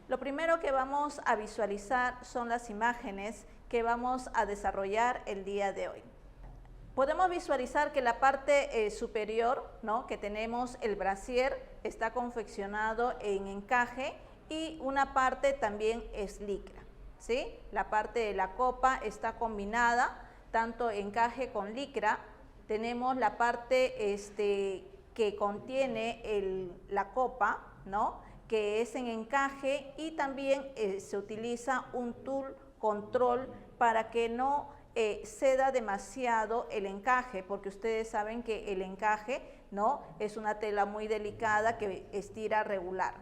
Lo primero que vamos a visualizar son las imágenes que vamos a desarrollar el día de hoy. Podemos visualizar que la parte superior, ¿no?, que tenemos el brasier, está confeccionado en encaje y una parte también es licra, ¿sí? La parte de la copa está combinada, tanto encaje con licra. Tenemos la parte que contiene la copa, ¿no?, que es en encaje, y también se utiliza un tool control para que no ceda demasiado el encaje, porque ustedes saben que el encaje, ¿no?, es una tela muy delicada que estira regular.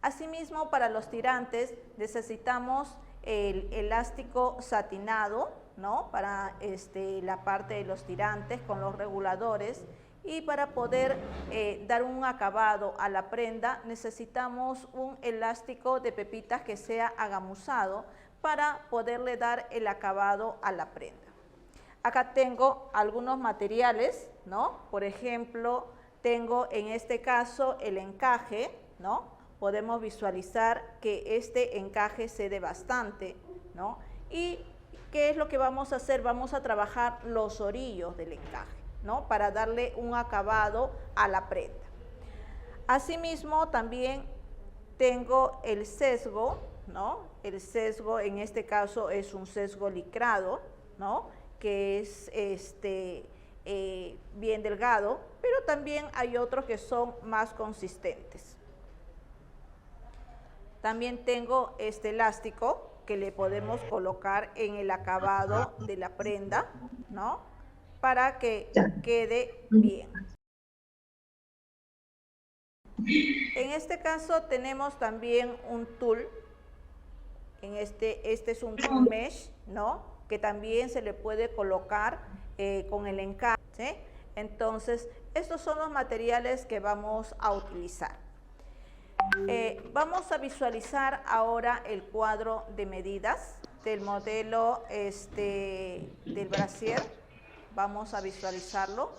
Asimismo, para los tirantes necesitamos el elástico satinado, ¿no?, para la parte de los tirantes con los reguladores. Y para poder dar un acabado a la prenda necesitamos un elástico de pepitas que sea agamuzado para poderle dar el acabado a la prenda. Acá tengo algunos materiales, ¿no? Por ejemplo, tengo en este caso el encaje, ¿no? Podemos visualizar que este encaje cede bastante, ¿no? ¿Y qué es lo que vamos a hacer? Vamos a trabajar los orillos del encaje, ¿no?, para darle un acabado a la prenda. Asimismo, también tengo el sesgo, ¿no? El sesgo en este caso es un sesgo licrado, ¿no?, que es bien delgado, pero también hay otros que son más consistentes. También tengo este elástico que le podemos colocar en el acabado de la prenda, ¿no?, para que quede bien. En este caso tenemos también un tool, este es un tool mesh, ¿no?, que también se le puede colocar con el encaje, ¿sí? Entonces, estos son los materiales que vamos a utilizar. Vamos a visualizar ahora el cuadro de medidas del modelo del brasier. Vamos a visualizarlo.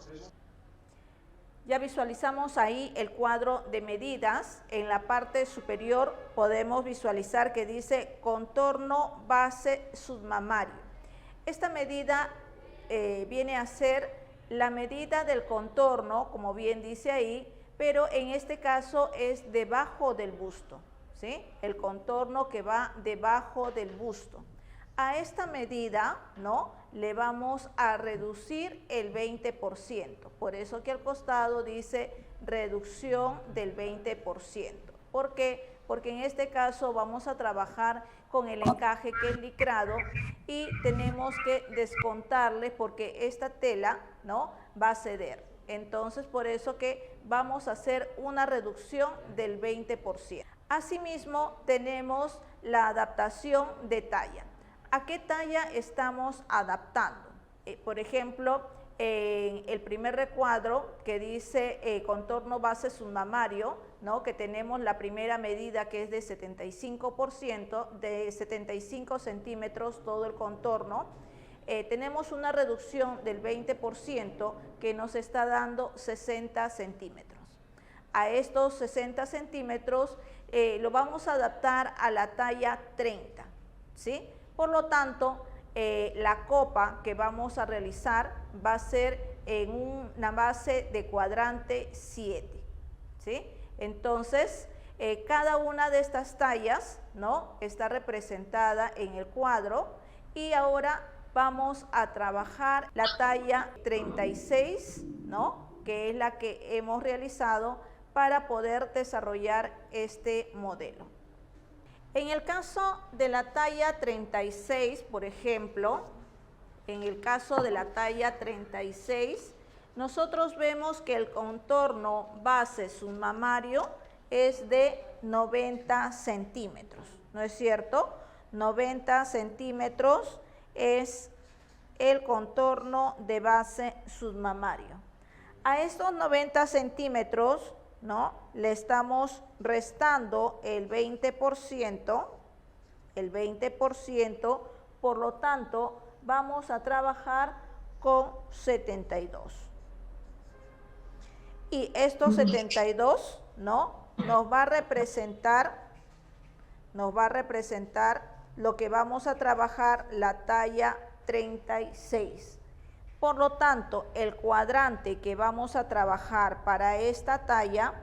Ya visualizamos ahí el cuadro de medidas. En la parte superior podemos visualizar que dice contorno base submamario. Esta medida viene a ser la medida del contorno, como bien dice ahí, pero en este caso es debajo del busto, ¿sí? El contorno que va debajo del busto. A esta medida, ¿no?, le vamos a reducir el 20%. Por eso que al costado dice reducción del 20%. ¿Por qué? Porque en este caso vamos a trabajar con el encaje que es licrado y tenemos que descontarle porque esta tela, ¿no?, va a ceder. Entonces, por eso que vamos a hacer una reducción del 20%. Asimismo, tenemos la adaptación de talla. ¿A qué talla estamos adaptando? Por ejemplo, en el primer recuadro que dice contorno base submamario, ¿no?, que tenemos la primera medida que es de 75%, de 75 centímetros todo el contorno, tenemos una reducción del 20% que nos está dando 60 centímetros. A estos 60 centímetros lo vamos a adaptar a la talla 30, ¿sí? Por lo tanto, la copa que vamos a realizar va a ser en una base de cuadrante 7, ¿sí? Entonces, cada una de estas tallas, ¿no?, está representada en el cuadro, y ahora vamos a trabajar la talla 36, ¿no?, que es la que hemos realizado para poder desarrollar este modelo. En el caso de la talla 36, por ejemplo, en el caso de la talla 36, nosotros vemos que el contorno base submamario es de 90 centímetros, ¿no es cierto? 90 centímetros es el contorno de base submamario. A estos 90 centímetros, ¿no?, le estamos restando el 20%, por lo tanto, vamos a trabajar con 72. Y estos 72, ¿no?, nos va a representar nos va a representar lo que vamos a trabajar, la talla 36. Por lo tanto, el cuadrante que vamos a trabajar para esta talla,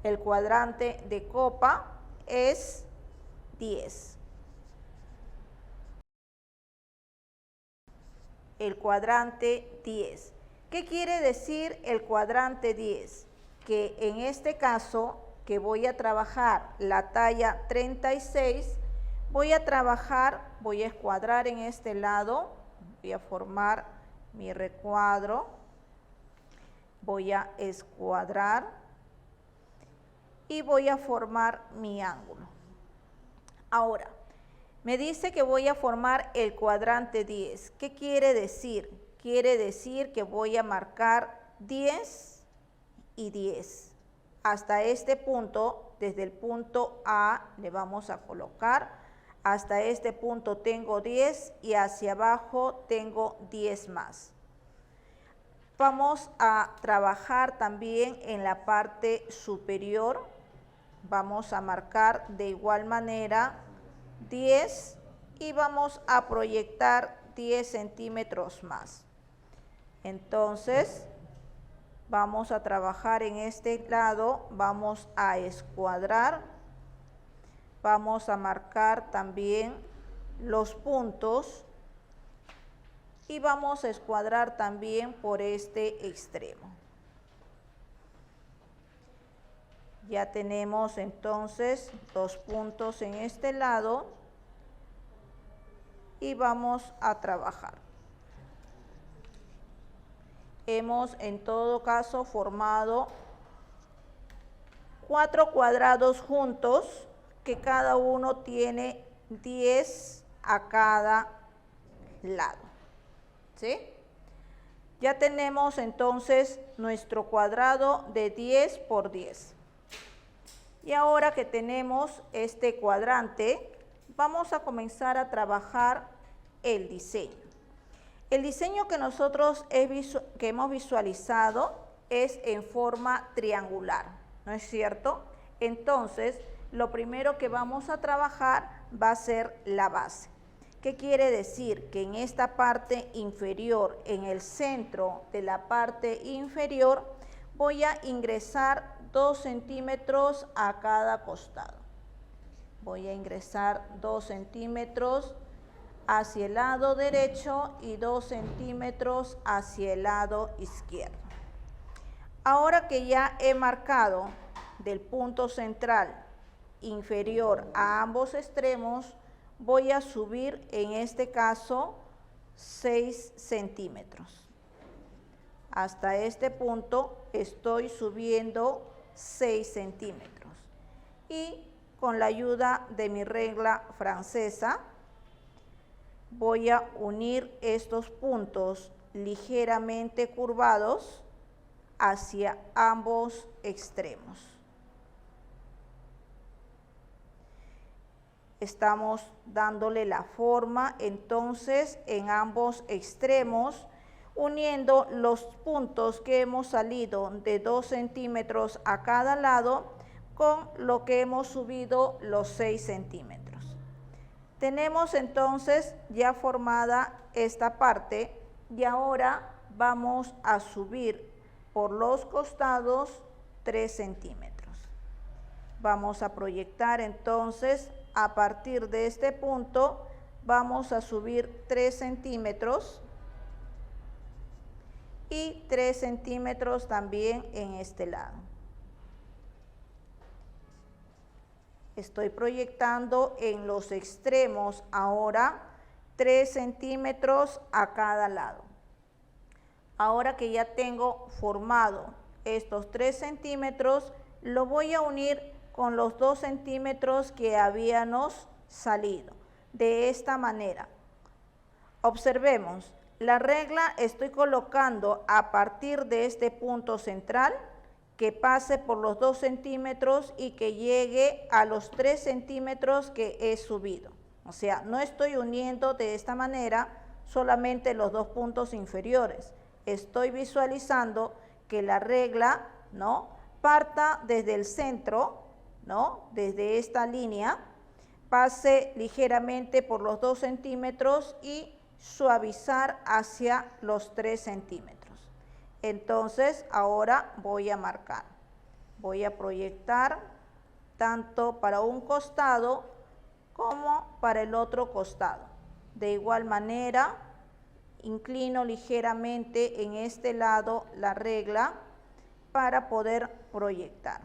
el cuadrante de copa, es 10. El cuadrante 10. ¿Qué quiere decir el cuadrante 10? Que en este caso, que voy a trabajar la talla 36, voy a escuadrar en este lado, voy a formar mi recuadro, voy a escuadrar y voy a formar mi ángulo. Ahora, me dice que voy a formar el cuadrante 10. ¿Qué quiere decir? Quiere decir que voy a marcar 10 y 10. Hasta este punto, desde el punto A, le vamos a colocar. Hasta este punto tengo 10 y hacia abajo tengo 10 más. Vamos a trabajar también en la parte superior. Vamos a marcar de igual manera 10 y vamos a proyectar 10 centímetros más. Entonces, vamos a trabajar en este lado, vamos a escuadrar, vamos a marcar también los puntos y vamos a escuadrar también por este extremo. Ya tenemos entonces los puntos en este lado y vamos a trabajar. Hemos en todo caso formado 4 cuadrados juntos que cada uno tiene 10 a cada lado. ¿Sí? Ya tenemos entonces nuestro cuadrado de 10 por 10. Y ahora que tenemos este cuadrante, vamos a comenzar a trabajar el diseño. El diseño que nosotros hemos visualizado es en forma triangular, ¿no es cierto? Entonces, lo primero que vamos a trabajar va a ser la base. ¿Qué quiere decir? Que en esta parte inferior, en el centro de la parte inferior, voy a ingresar 2 centímetros a cada costado. Voy a ingresar 2 centímetros hacia el lado derecho y 2 centímetros hacia el lado izquierdo. Ahora que ya he marcado del punto central inferior a ambos extremos, voy a subir en este caso 6 centímetros. Hasta este punto estoy subiendo 6 centímetros. Y con la ayuda de mi regla francesa, voy a unir estos puntos ligeramente curvados hacia ambos extremos. Estamos dándole la forma entonces en ambos extremos, uniendo los puntos que hemos salido de 2 centímetros a cada lado con lo que hemos subido los 6 centímetros. Tenemos entonces ya formada esta parte y ahora vamos a subir por los costados 3 centímetros. Vamos a proyectar entonces a partir de este punto, vamos a subir 3 centímetros y 3 centímetros también en este lado. Estoy proyectando en los extremos ahora 3 centímetros a cada lado. Ahora que ya tengo formado estos 3 centímetros, lo voy a unir con los 2 centímetros que habíamos salido. De esta manera. Observemos, la regla estoy colocando a partir de este punto central, que pase por los 2 centímetros y que llegue a los 3 centímetros que he subido. O sea, no estoy uniendo de esta manera solamente los 2 puntos inferiores. Estoy visualizando que la regla, ¿no?, parta desde el centro, ¿no?, desde esta línea, pase ligeramente por los 2 centímetros y suavizar hacia los 3 centímetros. Entonces, ahora voy a marcar. Voy a proyectar tanto para un costado como para el otro costado. De igual manera, inclino ligeramente en este lado la regla para poder proyectar.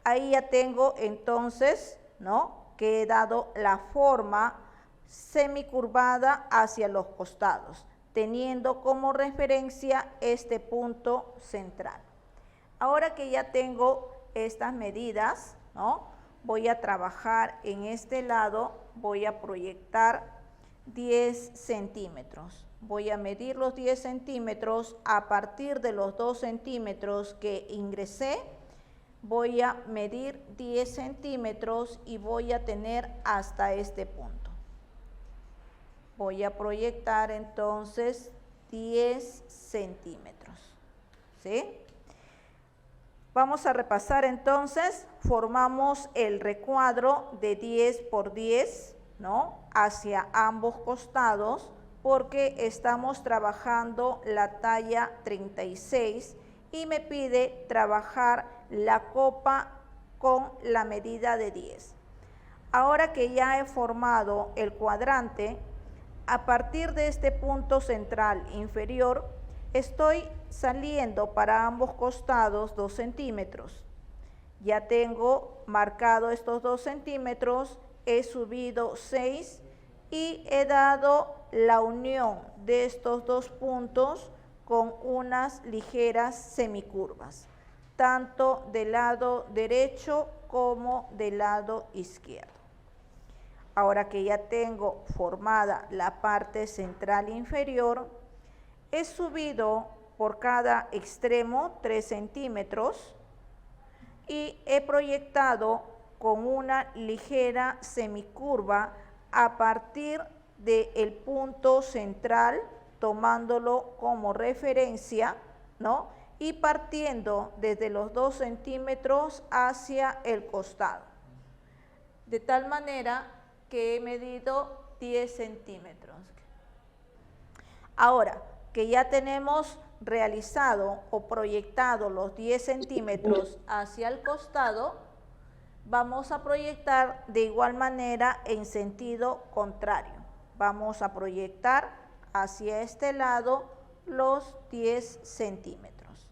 Ahí ya tengo entonces, ¿no?, que he dado la forma semicurvada hacia los costados, teniendo como referencia este punto central. Ahora que ya tengo estas medidas, ¿no?, voy a trabajar en este lado, voy a proyectar 10 centímetros. Voy a medir los 10 centímetros a partir de los 2 centímetros que ingresé. Voy a medir 10 centímetros y voy a tener hasta este punto. Voy a proyectar entonces 10 centímetros, ¿sí? Vamos a repasar entonces, formamos el recuadro de 10 por 10, ¿no?, hacia ambos costados, porque estamos trabajando la talla 36 y me pide trabajar la copa con la medida de 10. Ahora que ya he formado el cuadrante, a partir de este punto central inferior, estoy saliendo para ambos costados 2 centímetros. Ya tengo marcado estos 2 centímetros, he subido 6 y he dado la unión de estos 2 puntos con unas ligeras semicurvas, tanto del lado derecho como del lado izquierdo. Ahora que ya tengo formada la parte central inferior, he subido por cada extremo 3 centímetros y he proyectado con una ligera semicurva a partir del punto central, tomándolo como referencia, ¿no?, y partiendo desde los 2 centímetros hacia el costado, de tal manera que he medido 10 centímetros. Ahora que ya tenemos realizado o proyectado los 10 centímetros hacia el costado, vamos a proyectar de igual manera en sentido contrario. Vamos a proyectar hacia este lado los 10 centímetros.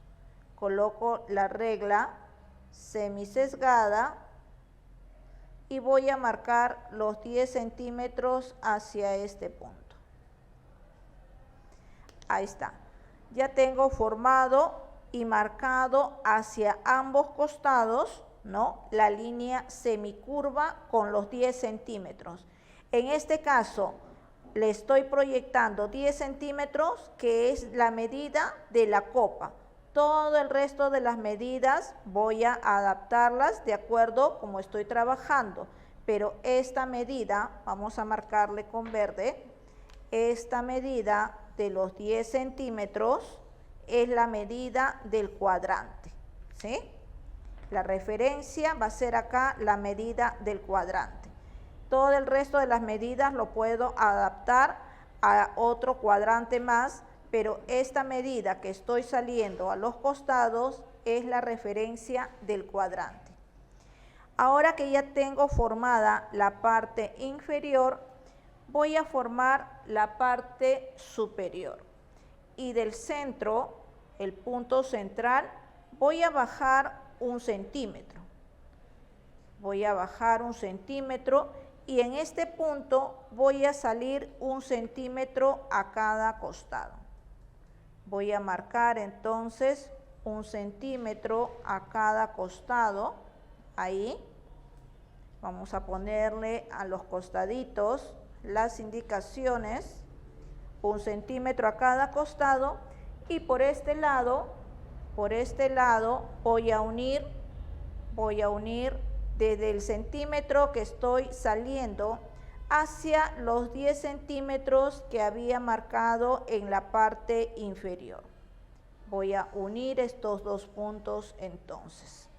Coloco la regla semisesgada y voy a marcar los 10 centímetros hacia este punto. Ahí está. Ya tengo formado y marcado hacia ambos costados, ¿no?, la línea semicurva con los 10 centímetros. En este caso, le estoy proyectando 10 centímetros, que es la medida de la copa. Todo el resto de las medidas voy a adaptarlas de acuerdo como estoy trabajando, pero esta medida, vamos a marcarle con verde, esta medida de los 10 centímetros es la medida del cuadrante, ¿sí? La referencia va a ser acá la medida del cuadrante. Todo el resto de las medidas lo puedo adaptar a otro cuadrante más, pero esta medida que estoy saliendo a los costados es la referencia del cuadrante. Ahora que ya tengo formada la parte inferior, voy a formar la parte superior. Y del centro, el punto central, voy a bajar 1 centímetro. Voy a bajar 1 centímetro y en este punto voy a salir 1 centímetro a cada costado. Voy a marcar entonces 1 centímetro a cada costado, ahí. Vamos a ponerle a los costaditos las indicaciones, 1 centímetro a cada costado, y por este lado voy a unir desde el centímetro que estoy saliendo hacia los 10 centímetros que había marcado en la parte inferior. Voy a unir estos 2 puntos entonces.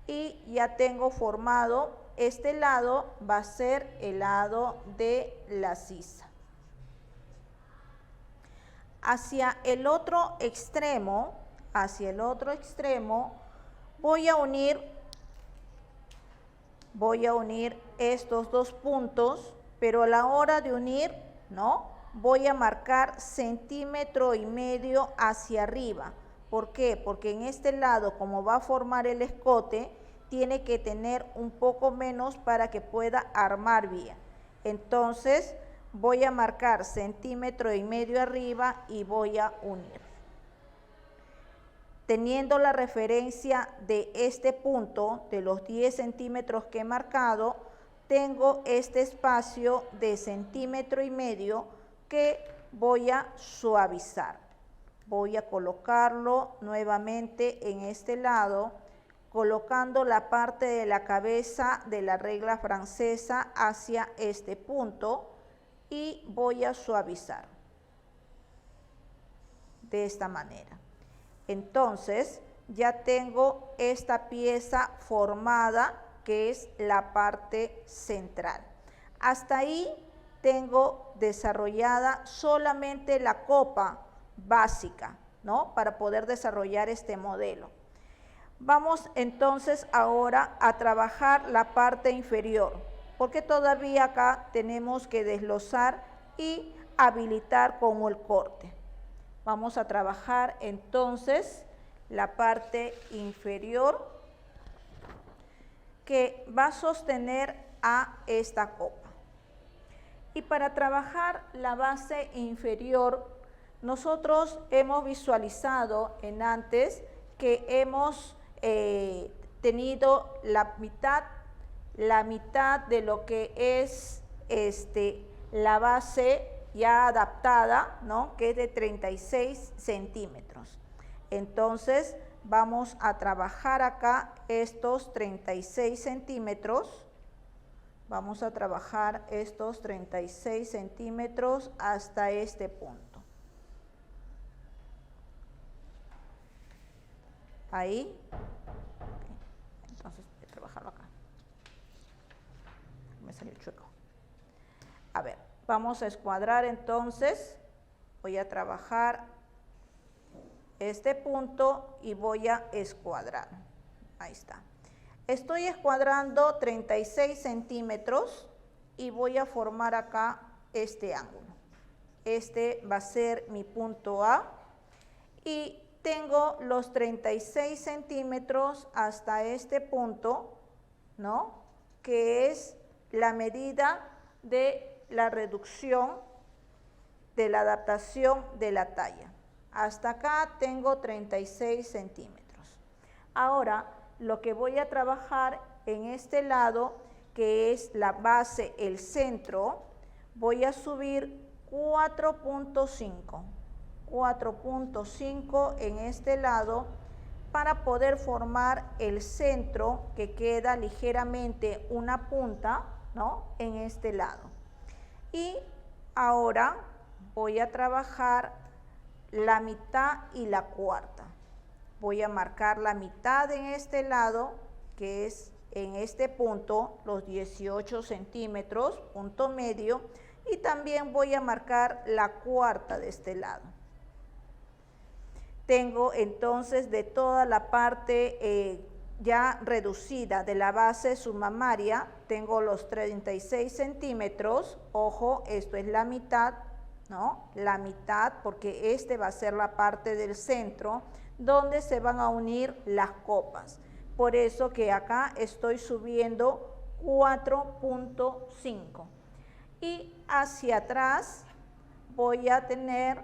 y ya tengo formado este lado, va a ser el lado de la sisa. Hacia el otro extremo, voy a unir estos dos puntos, pero a la hora de unir, ¿no? Voy a marcar 1,5 centímetros hacia arriba. ¿Por qué? Porque en este lado, como va a formar el escote, tiene que tener un poco menos para que pueda armar bien. Entonces, voy a marcar 1,5 centímetros arriba y voy a unir. Teniendo la referencia de este punto, de los 10 centímetros que he marcado, tengo este espacio de 1,5 centímetros que voy a suavizar. Voy a colocarlo nuevamente en este lado, colocando la parte de la cabeza de la regla francesa hacia este punto y voy a suavizar de esta manera. Entonces, ya tengo esta pieza formada, que es la parte central. Hasta ahí tengo desarrollada solamente la copa básica, ¿no? Para poder desarrollar este modelo. Vamos entonces ahora a trabajar la parte inferior, porque todavía acá tenemos que desglosar y habilitar con el corte. Vamos a trabajar entonces la parte inferior que va a sostener a esta copa. Y para trabajar la base inferior, nosotros hemos visualizado en antes que hemos tenido la mitad de lo que es la base ya adaptada, ¿no? Que es de 36 centímetros. Entonces, vamos a trabajar acá estos 36 centímetros. Vamos a trabajar estos 36 centímetros hasta este punto. Ahí. Entonces, voy a trabajarlo acá. Me salió chueco. A ver, vamos a escuadrar entonces. Voy a trabajar este punto y voy a escuadrar. Ahí está. Estoy escuadrando 36 centímetros y voy a formar acá este ángulo. Este va a ser mi punto A y tengo los 36 centímetros hasta este punto, ¿no? Que es la medida de la reducción de la adaptación de la talla. Hasta acá tengo 36 centímetros. Ahora, lo que voy a trabajar en este lado, que es la base, el centro, voy a subir 4.5 en este lado para poder formar el centro que queda ligeramente una punta, ¿no? En este lado. Y ahora voy a trabajar la mitad y la cuarta. Voy a marcar la mitad en este lado, que es en este punto, los 18 centímetros, punto medio, y también voy a marcar la cuarta de este lado. Tengo entonces de toda la parte ya reducida de la base submamaria, tengo los 36 centímetros, ojo, esto es la mitad, ¿no? La mitad, porque este va a ser la parte del centro, donde se van a unir las copas. Por eso que acá estoy subiendo 4.5. Y hacia atrás voy a tener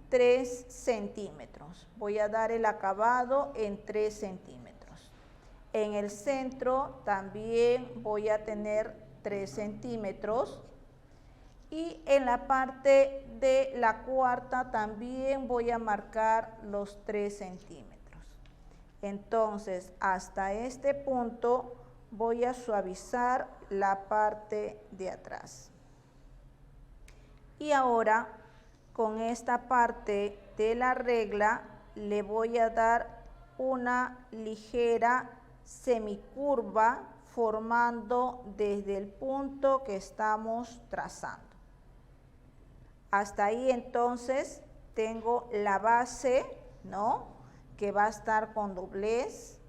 3 centímetros. Voy a dar el acabado en 3 centímetros. En el centro también voy a tener 3 centímetros. Y en la parte de la cuarta también voy a marcar los 3 centímetros. Entonces, hasta este punto voy a suavizar la parte de atrás. Y ahora, con esta parte de la regla, le voy a dar una ligera semicurva formando desde el punto que estamos trazando. Hasta ahí entonces tengo la base, ¿no?, que va a estar con doblez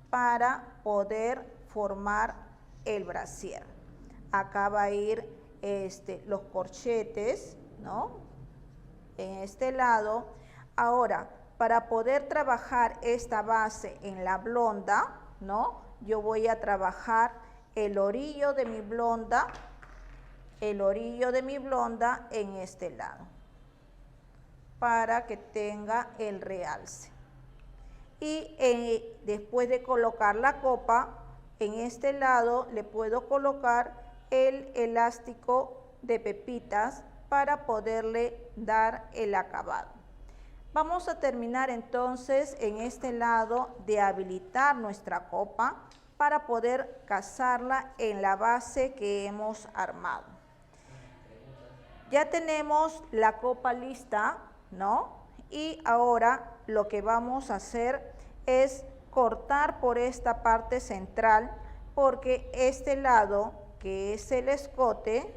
para poder formar el brasier. Acá va a ir los corchetes, ¿no?, en este lado. Ahora, para poder trabajar esta base en la blonda, ¿no?, yo voy a trabajar el orillo de mi blonda, en este lado, para que tenga el realce. Y después de colocar la copa, en este lado le puedo colocar el elástico de pepitas para poderle dar el acabado. Vamos a terminar entonces en este lado de habilitar nuestra copa para poder cazarla en la base que hemos armado. Ya tenemos la copa lista, ¿no? Y ahora lo que vamos a hacer es cortar por esta parte central, porque este lado que es el escote,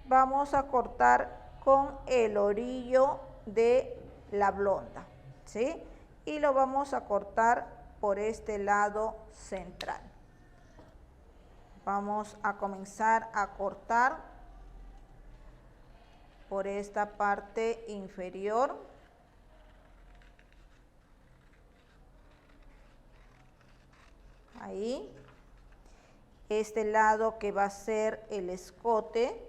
vamos a cortar con el orillo de la blonda, ¿sí? Y lo vamos a cortar por este lado central. Vamos a comenzar a cortar por esta parte inferior. Ahí. Este lado que va a ser el escote.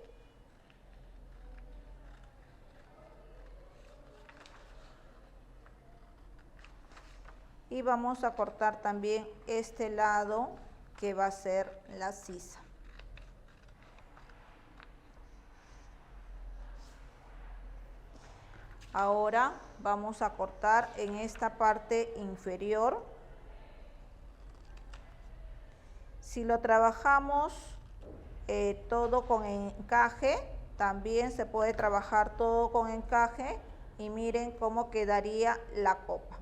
Y vamos a cortar también este lado que va a ser la sisa. Ahora vamos a cortar en esta parte inferior. Si lo trabajamos todo con encaje, también se puede trabajar todo con encaje y miren cómo quedaría la copa,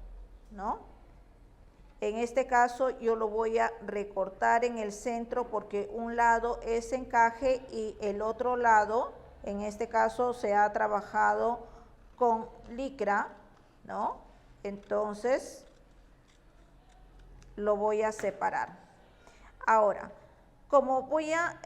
¿no? En este caso yo lo voy a recortar en el centro porque un lado es encaje y el otro lado, en este caso, se ha trabajado con licra, ¿no? Entonces lo voy a separar. Ahora, como voy a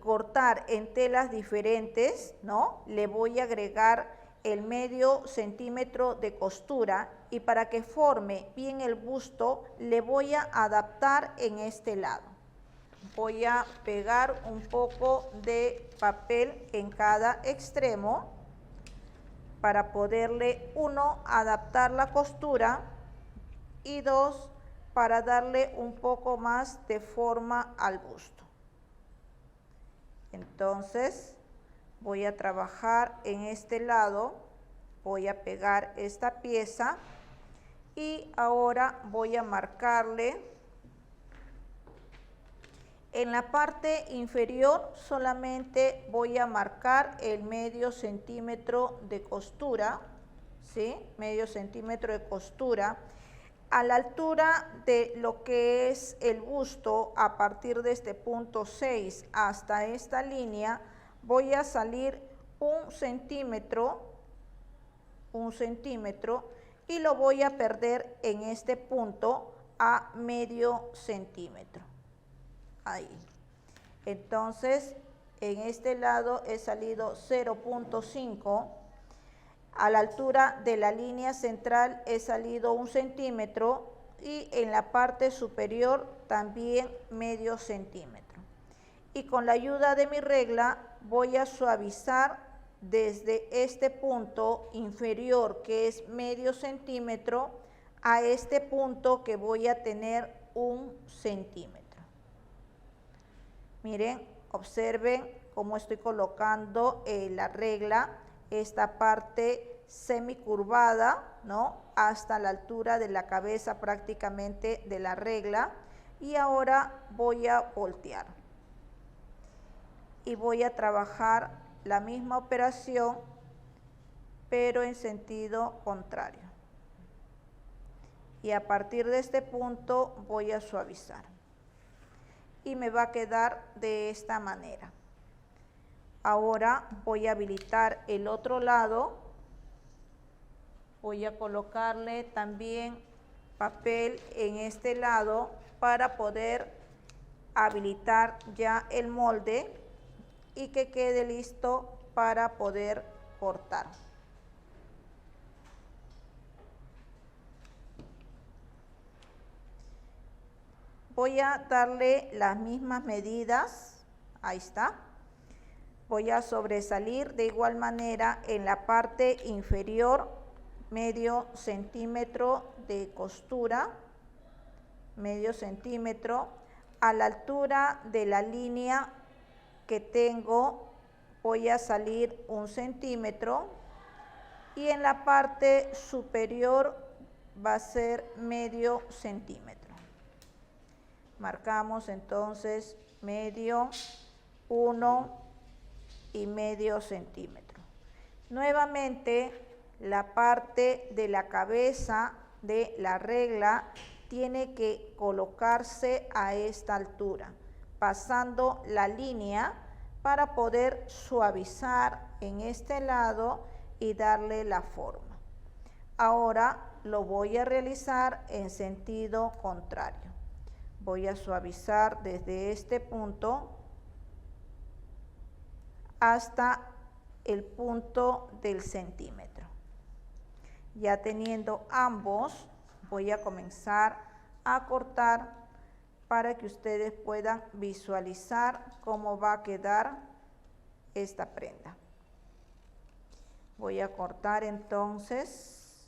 cortar en telas diferentes, ¿no?, le voy a agregar el medio centímetro de costura, y para que forme bien el busto le voy a adaptar en este lado. Voy a pegar un poco de papel en cada extremo para poderle, 1, adaptar la costura, y 2, para darle un poco más de forma al busto. Entonces voy a trabajar en este lado, voy a pegar esta pieza y ahora voy a marcarle. En la parte inferior solamente voy a marcar el medio centímetro de costura, ¿sí? Medio centímetro de costura. A la altura de lo que es el busto, a partir de este punto 6 hasta esta línea, voy a salir un centímetro, y lo voy a perder en este punto a medio centímetro. Ahí. Entonces, en este lado he salido 0.5. A la altura de la línea central he salido 1 centímetro y en la parte superior también medio centímetro. Y con la ayuda de mi regla voy a suavizar desde este punto inferior, que es medio centímetro, a este punto que voy a tener 1 centímetro. Miren, observen cómo estoy colocando la regla, esta parte semicurvada, ¿no?, hasta la altura de la cabeza prácticamente de la regla. Y ahora voy a voltear y voy a trabajar la misma operación pero en sentido contrario. y a partir de este punto voy a suavizar. Y me va a quedar de esta manera. Ahora voy a habilitar el otro lado. Voy a colocarle también papel en este lado para poder habilitar ya el molde y que quede listo para poder cortar. Voy a darle las mismas medidas, ahí está. Voy a sobresalir de igual manera en la parte inferior, medio centímetro de costura, medio centímetro, a la altura de la línea que tengo voy a salir 1 centímetro y en la parte superior va a ser medio centímetro. Marcamos entonces medio, 1 y medio centímetro. Nuevamente la parte de la cabeza de la regla tiene que colocarse a esta altura, pasando la línea para poder suavizar en este lado y darle la forma. Ahora lo voy a realizar en sentido contrario. Voy a suavizar desde este punto hasta el punto del centímetro. Ya teniendo ambos, voy a comenzar a cortar para que ustedes puedan visualizar cómo va a quedar esta prenda. Voy a cortar entonces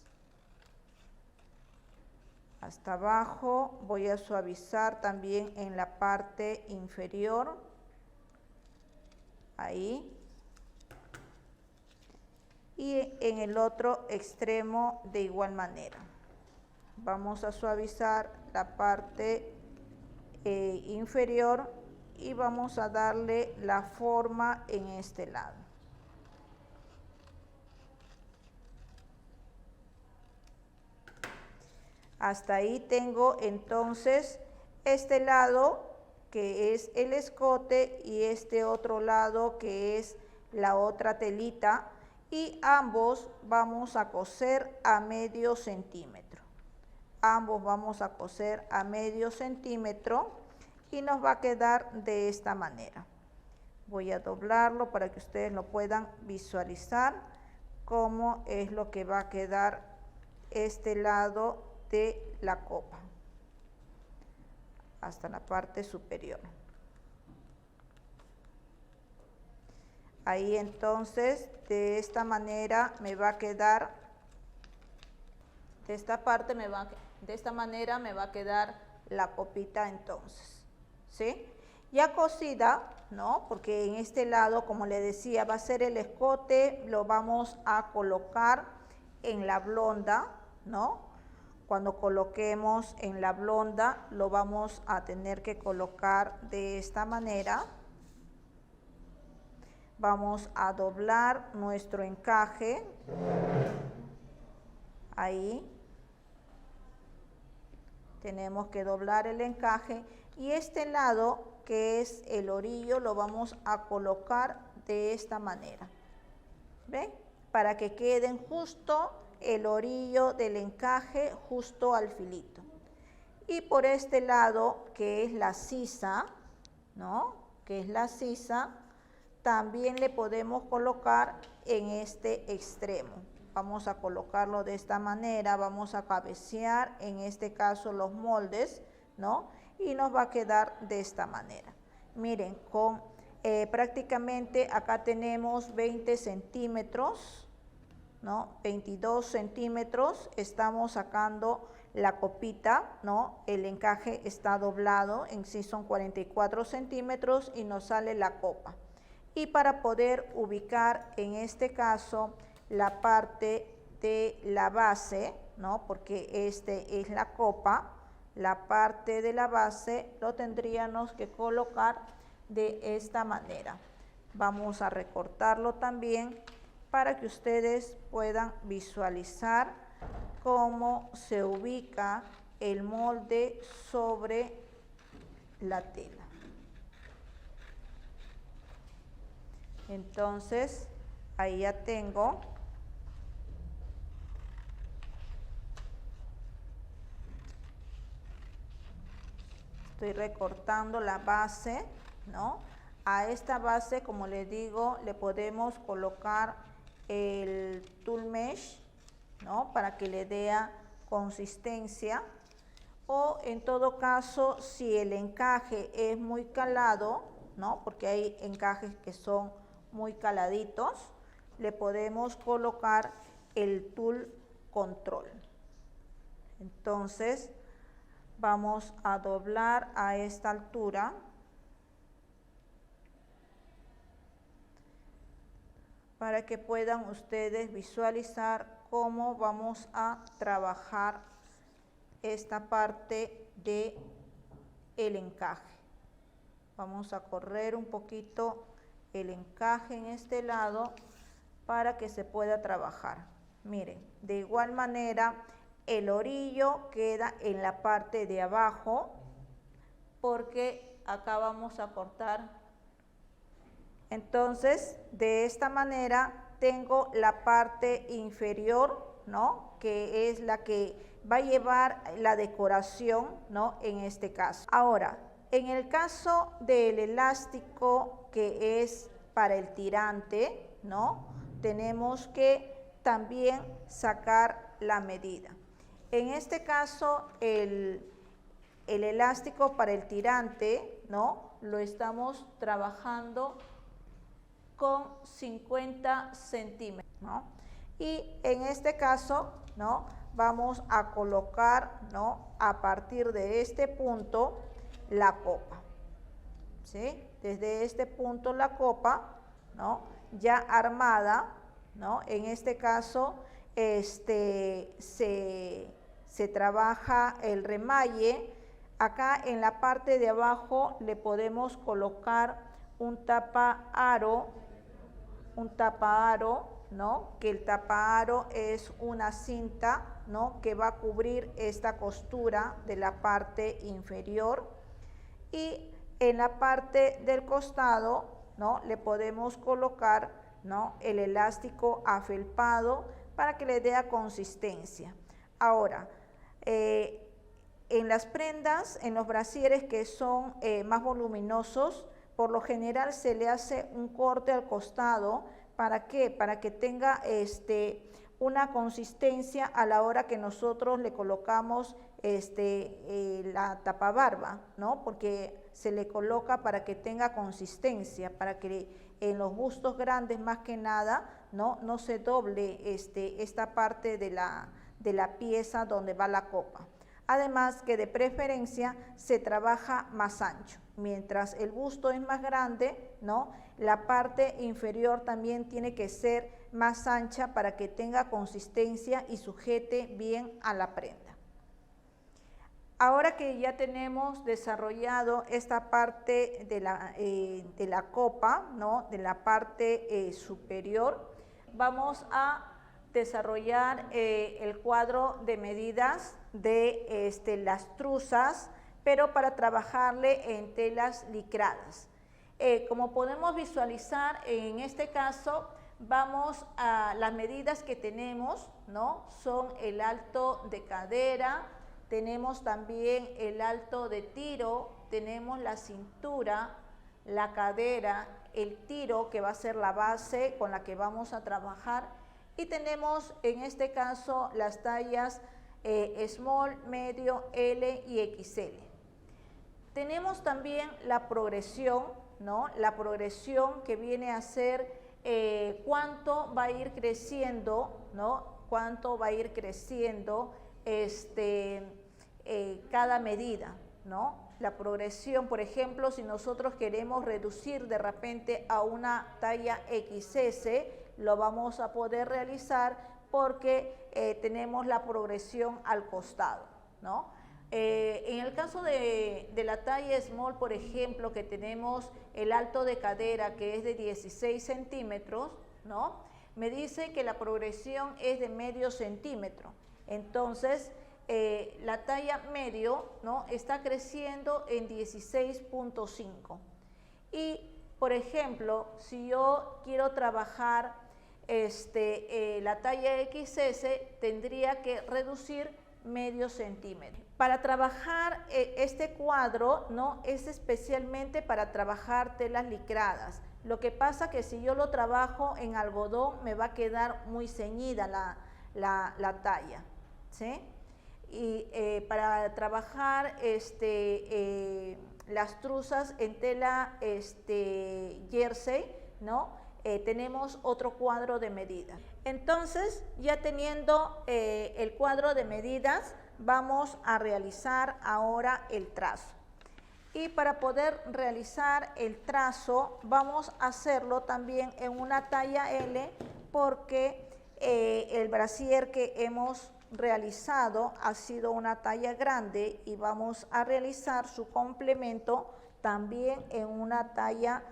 hasta abajo, voy a suavizar también en la parte inferior, ahí, y en el otro extremo de igual manera. Vamos a suavizar la parte inferior y vamos a darle la forma en este lado. Hasta ahí tengo entonces este lado que es el escote y este otro lado que es la otra telita, y ambos vamos a coser a medio centímetro. Ambos vamos a coser a medio centímetro y nos va a quedar de esta manera. Voy a doblarlo para que ustedes lo puedan visualizar cómo es lo que va a quedar este lado de la copa hasta la parte superior. Ahí entonces de esta manera me va a quedar, de esta parte de esta manera me va a quedar la copita entonces, ¿sí? Ya cosida, ¿no? Porque en este lado, como le decía, va a ser el escote, lo vamos a colocar en la blonda, ¿no? Cuando coloquemos en la blonda, lo vamos a tener que colocar de esta manera. Vamos a doblar nuestro encaje, ahí. Tenemos que doblar el encaje y este lado, que es el orillo, lo vamos a colocar de esta manera. ¿Ven? Para que queden justo el orillo del encaje justo al filito. Y por este lado, que es la sisa, ¿no? Que es la sisa, también le podemos colocar en este extremo. Vamos a colocarlo de esta manera, vamos a cabecear, en este caso los moldes, ¿no? Y nos va a quedar de esta manera. Miren, con prácticamente acá tenemos 20 centímetros, ¿no? 22 centímetros, estamos sacando la copita, ¿no? El encaje está doblado, en sí son 44 centímetros y nos sale la copa. Y para poder ubicar en este caso la parte de la base, ¿no? Porque este es la copa, la parte de la base lo tendríamos que colocar de esta manera. Vamos a recortarlo también para que ustedes puedan visualizar cómo se ubica el molde sobre la tela. Entonces, ahí ya tengo. Estoy recortando la base, ¿no? A esta base, como les digo, le podemos colocar el tool mesh, ¿no? Para que le dé consistencia. O en todo caso, si el encaje es muy calado, ¿no? Porque hay encajes que son muy caladitos, le podemos colocar el tool control. Entonces, vamos a doblar a esta altura. Para que puedan ustedes visualizar cómo vamos a trabajar esta parte de el encaje. Vamos a correr un poquito el encaje en este lado para que se pueda trabajar. Miren, de igual manera el orillo queda en la parte de abajo porque acá vamos a cortar. Entonces, de esta manera tengo la parte inferior, ¿no? Que es la que va a llevar la decoración, ¿no? En este caso. Ahora, en el caso del elástico que es para el tirante, ¿no? Tenemos que también sacar la medida. En este caso, el elástico para el tirante, ¿no? Lo estamos trabajando con 50 centímetros, ¿no? Y en este caso, ¿no? Vamos a colocar, ¿no? A partir de este punto la copa, ¿sí? Desde este punto la copa, ¿no? Ya armada, ¿no? En este caso, se trabaja el remalle. Acá en la parte de abajo le podemos colocar un tapa-aro, ¿no? Que el tapa-aro es una cinta, ¿no? Que va a cubrir esta costura de la parte inferior. Y en la parte del costado, ¿no? Le podemos colocar, ¿no? El elástico afelpado para que le dé consistencia. Ahora, en las prendas, en los brasieres que son más voluminosos, por lo general se le hace un corte al costado. ¿Para qué? Para que tenga una consistencia a la hora que nosotros le colocamos la tapabarba, ¿no? Porque se le coloca para que tenga consistencia, para que en los bustos grandes más que nada, no se doble esta parte de la pieza donde va la copa. Además que de preferencia se trabaja más ancho. Mientras el busto es más grande, ¿no? La parte inferior también tiene que ser más ancha para que tenga consistencia y sujete bien a la prenda. Ahora que ya tenemos desarrollado esta parte de la copa, ¿no? De la parte superior, vamos a desarrollar el cuadro de medidas de las truzas, pero para trabajarle en telas licradas. Como podemos visualizar, en este caso vamos a las medidas que tenemos, ¿no? Son el alto de cadera, tenemos también el alto de tiro, tenemos la cintura, la cadera, el tiro que va a ser la base con la que vamos a trabajar, y tenemos en este caso las tallas small, medio, L y XL. Tenemos también la progresión, ¿no? La progresión que viene a ser cuánto va a ir creciendo, ¿no? Cuánto va a ir creciendo cada medida, ¿no? La progresión, por ejemplo, si nosotros queremos reducir de repente a una talla XS, lo vamos a poder realizar porque tenemos la progresión al costado, ¿no? En el caso de la talla small, por ejemplo, que tenemos el alto de cadera que es de 16 centímetros, ¿no? Me dice que la progresión es de medio centímetro. Entonces, la talla medio, ¿no?, está creciendo en 16.5. Y, por ejemplo, si yo quiero trabajar la talla XS, tendría que reducir medio centímetro. Para trabajar este cuadro, ¿no?, es especialmente para trabajar telas licradas. Lo que pasa que si yo lo trabajo en algodón, me va a quedar muy ceñida la talla, ¿sí? Y para trabajar las truzas en tela jersey, ¿no?, tenemos otro cuadro de medidas. Entonces, ya teniendo el cuadro de medidas, vamos a realizar ahora el trazo. Y para poder realizar el trazo, vamos a hacerlo también en una talla L, porque el brasier que hemos realizado ha sido una talla grande y vamos a realizar su complemento también en una talla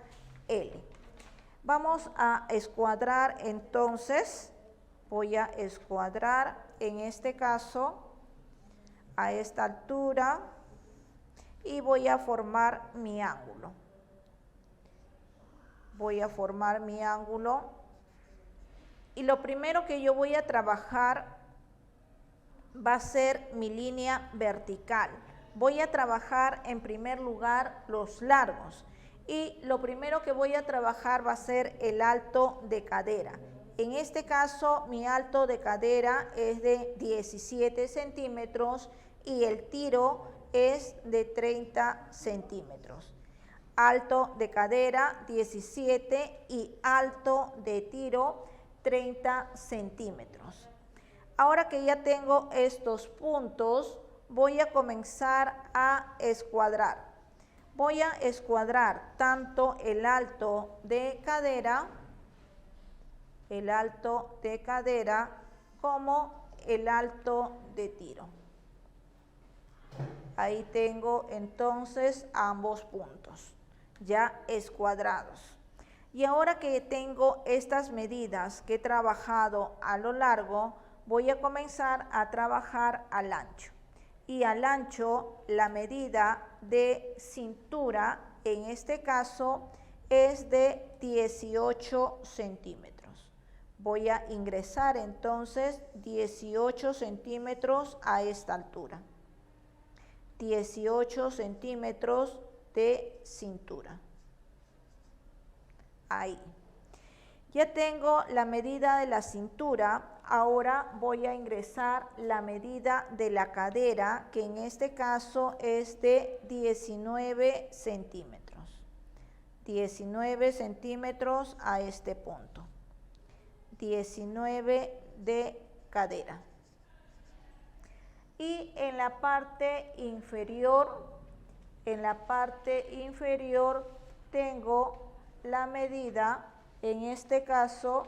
L. Vamos a escuadrar entonces, voy a escuadrar en este caso a esta altura y voy a formar mi ángulo. Voy a formar mi ángulo y lo primero que yo voy a trabajar va a ser mi línea vertical. Voy a trabajar en primer lugar los largos y lo primero que voy a trabajar va a ser el alto de cadera. En este caso mi alto de cadera es de 17 centímetros y el tiro es de 30 centímetros. Alto de cadera 17 y alto de tiro 30 centímetros. Ahora que ya tengo estos puntos, voy a comenzar a escuadrar. Voy a escuadrar tanto el alto de cadera como el alto de tiro. Ahí tengo entonces ambos puntos ya escuadrados. Y ahora que tengo estas medidas que he trabajado a lo largo, voy a comenzar a trabajar al ancho. Y al ancho, la medida de cintura, en este caso, es de 18 centímetros. Voy a ingresar entonces 18 centímetros a esta altura. 18 centímetros de cintura. Ahí. Ya tengo la medida de la cintura, ahora voy a ingresar la medida de la cadera, que en este caso es de 19 centímetros. 19 centímetros a este punto. 19 de cadera. Y en la parte inferior, tengo la medida, en este caso,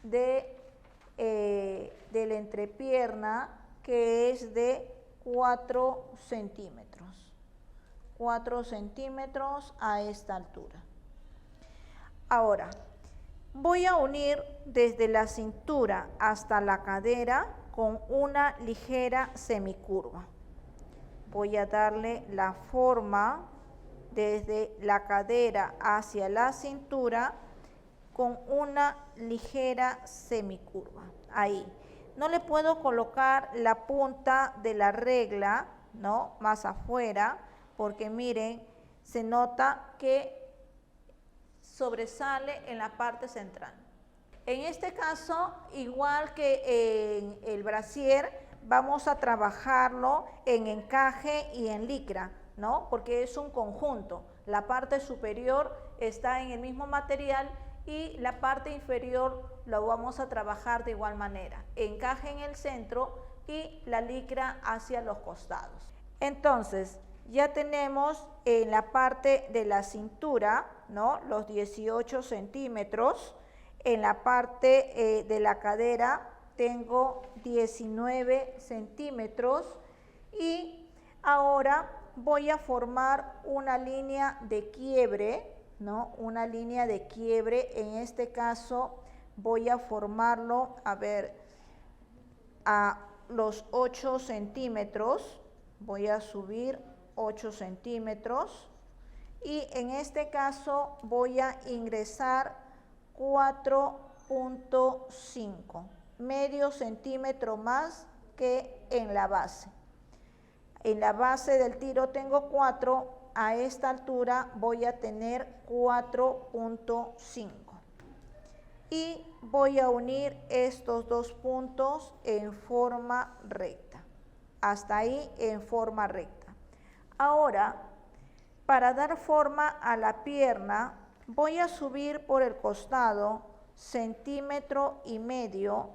de la entrepierna, que es de 4 centímetros. 4 centímetros a esta altura. Ahora, voy a unir desde la cintura hasta la cadera con una ligera semicurva. Voy a darle la forma desde la cadera hacia la cintura con una ligera semicurva. Ahí. No le puedo colocar la punta de la regla, ¿no?, más afuera, porque miren, se nota que sobresale en la parte central. En este caso, igual que en el brasier, vamos a trabajarlo en encaje y en licra, ¿no?, porque es un conjunto. La parte superior está en el mismo material y la parte inferior lo vamos a trabajar de igual manera. Encaje en el centro y la licra hacia los costados. Entonces, ya tenemos en la parte de la cintura, ¿no?, los 18 centímetros. En la parte de la cadera tengo 19 centímetros y ahora voy a formar una línea de quiebre, ¿no?, una línea de quiebre. En este caso voy a formarlo, a los 8 centímetros, voy a subir 8 centímetros y en este caso voy a ingresar 4.5, medio centímetro más que en la base. En la base del tiro tengo 4, a esta altura voy a tener 4.5. Y voy a unir estos dos puntos en forma recta. Hasta ahí en forma recta. Ahora, para dar forma a la pierna, voy a subir por el costado centímetro y medio,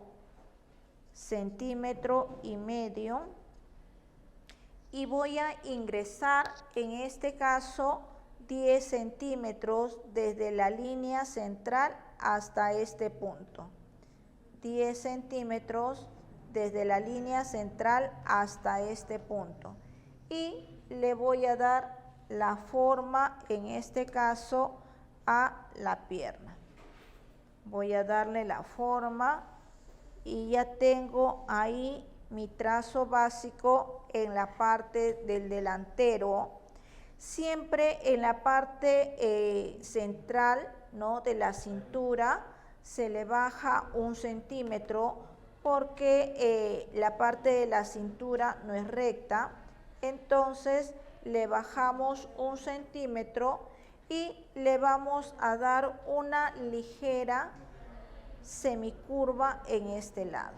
y voy a ingresar, en este caso, 10 centímetros desde la línea central hasta este punto. 10 centímetros desde la línea central hasta este punto. Y le voy a dar la forma, en este caso, a la pierna. Voy a darle la forma y ya tengo ahí mi trazo básico en la parte del delantero. Siempre en la parte central, ¿no?, de la cintura se le baja 1 centímetro porque la parte de la cintura no es recta. Entonces le bajamos 1 centímetro y le vamos a dar una ligera semicurva en este lado.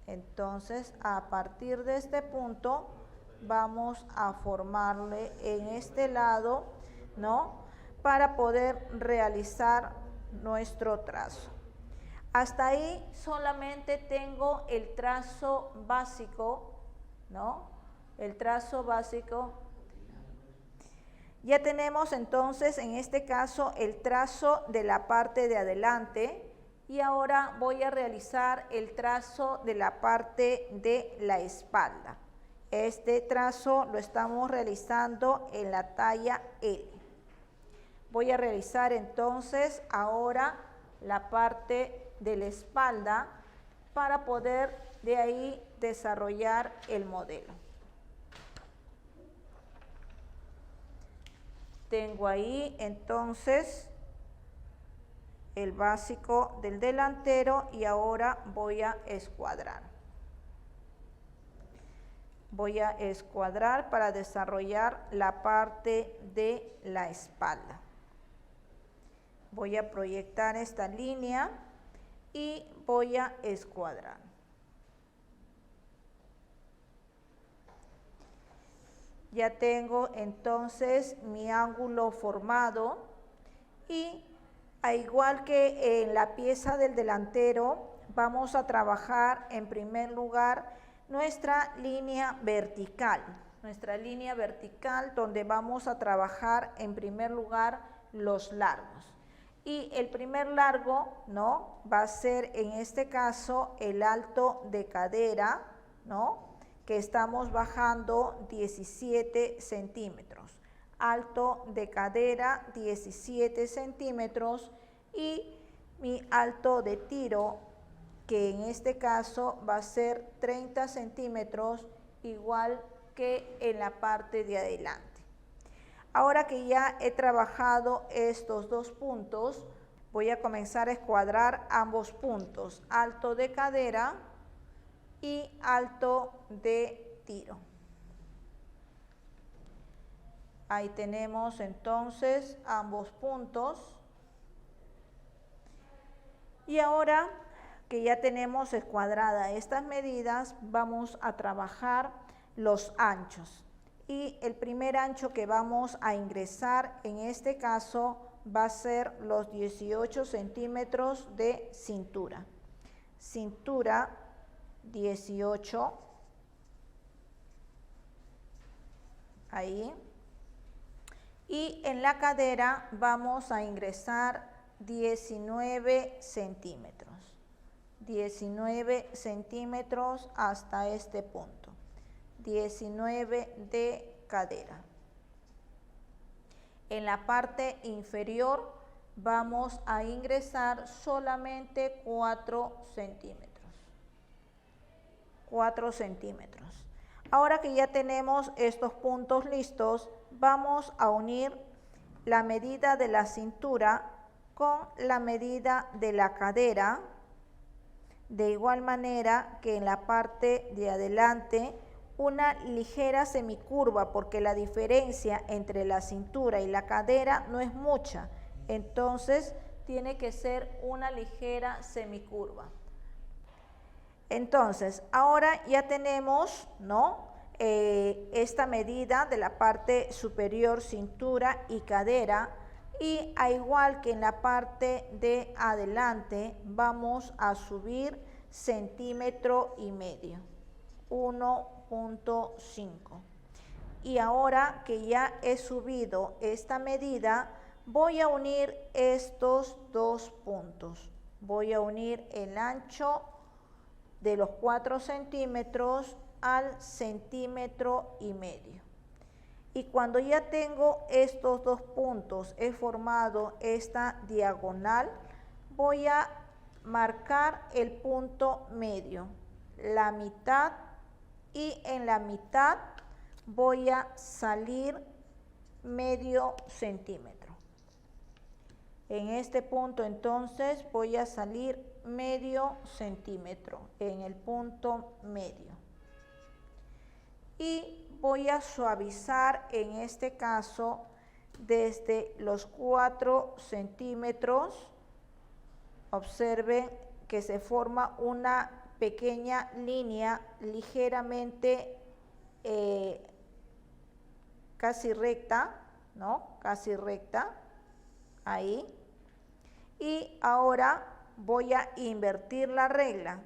Entonces, a partir de este punto vamos a formarle en este lado, ¿no?, para poder realizar nuestro trazo. Hasta ahí solamente tengo el trazo básico, ¿no? El trazo básico. Ya tenemos entonces en este caso el trazo de la parte de adelante y ahora voy a realizar el trazo de la parte de la espalda. Este trazo lo estamos realizando en la talla L. Voy a realizar entonces ahora la parte de la espalda para poder de ahí desarrollar el modelo. Tengo ahí entonces el básico del delantero y ahora voy a escuadrar. Voy a escuadrar para desarrollar la parte de la espalda. Voy a proyectar esta línea y voy a escuadrar. Ya tengo entonces mi ángulo formado y al igual que en la pieza del delantero, vamos a trabajar en primer lugar nuestra línea vertical. Nuestra línea vertical donde vamos a trabajar en primer lugar los largos. Y el primer largo, ¿no?, va a ser en este caso el alto de cadera, ¿no?, que estamos bajando 17 centímetros. Alto de cadera 17 centímetros y mi alto de tiro, que en este caso va a ser 30 centímetros, igual que en la parte de adelante. Ahora que ya he trabajado estos dos puntos, voy a comenzar a escuadrar ambos puntos, alto de cadera y alto de tiro. Ahí tenemos entonces ambos puntos. Y ahora que ya tenemos escuadradas estas medidas, vamos a trabajar los anchos. Y el primer ancho que vamos a ingresar en este caso va a ser los 18 centímetros de cintura. Cintura 18. Ahí. Y en la cadera vamos a ingresar 19 centímetros. 19 centímetros hasta este punto. 19 de cadera. En la parte inferior vamos a ingresar solamente 4 centímetros. 4 centímetros. Ahora que ya tenemos estos puntos listos, vamos a unir la medida de la cintura con la medida de la cadera, de igual manera que en la parte de adelante una ligera semicurva, porque la diferencia entre la cintura y la cadera no es mucha, entonces tiene que ser una ligera semicurva. Entonces, ahora ya tenemos, ¿no?, esta medida de la parte superior, cintura y cadera, y al igual que en la parte de adelante, vamos a subir 1,5 centímetros, 1,5. Y ahora que ya he subido esta medida, voy a unir estos dos puntos. Voy a unir el ancho de los 4 centímetros al 1,5 centímetros. Y cuando ya tengo estos dos puntos, he formado esta diagonal, voy a marcar el punto medio, la mitad, y en la mitad voy a salir 0,5 centímetro. En este punto entonces voy a salir 0,5 centímetro en el punto medio. Y voy a suavizar en este caso desde los 4 centímetros. Observen que se forma una pequeña línea ligeramente casi recta, ¿no? Casi recta, ahí. Y ahora voy a invertir la regla.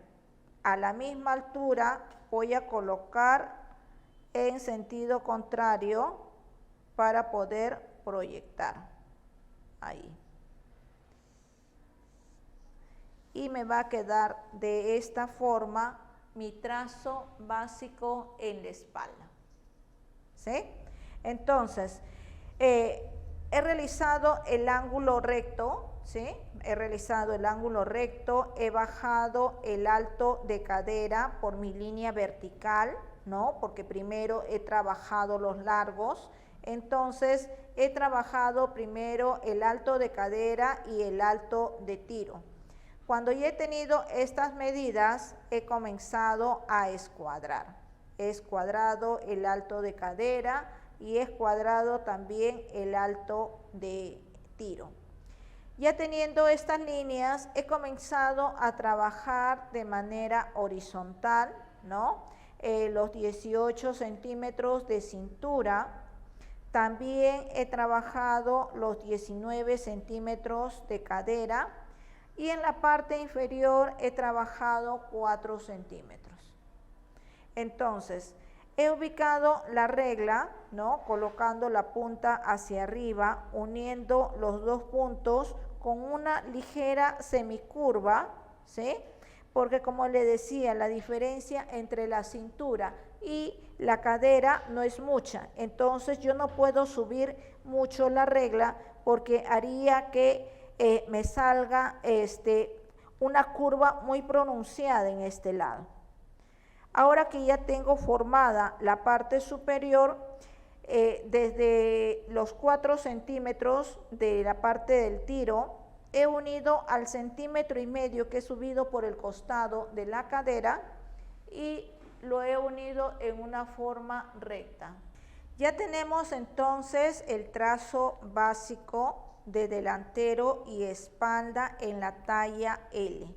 A la misma altura voy a colocar en sentido contrario para poder proyectar, ahí. Y me va a quedar de esta forma mi trazo básico en la espalda, ¿sí? Entonces, he realizado el ángulo recto, ¿sí? He realizado el ángulo recto, he bajado el alto de cadera por mi línea vertical, ¿no? Porque primero he trabajado los largos, entonces he trabajado primero el alto de cadera y el alto de tiro. Cuando ya he tenido estas medidas, he comenzado a escuadrar. He escuadrado el alto de cadera y he escuadrado también el alto de tiro. Ya teniendo estas líneas, he comenzado a trabajar de manera horizontal, ¿no? Los 18 centímetros de cintura. También he trabajado los 19 centímetros de cadera. Y en la parte inferior he trabajado 4 centímetros. Entonces, he ubicado la regla, ¿no? Colocando la punta hacia arriba, uniendo los dos puntos con una ligera semicurva, ¿sí? Porque como le decía, la diferencia entre la cintura y la cadera no es mucha. Entonces, yo no puedo subir mucho la regla porque haría que me salga una curva muy pronunciada en este lado. Ahora que ya tengo formada la parte superior, desde los 4 centímetros de la parte del tiro, he unido al 1,5 centímetros que he subido por el costado de la cadera y lo he unido en una forma recta. Ya tenemos entonces el trazo básico de delantero y espalda en la talla L.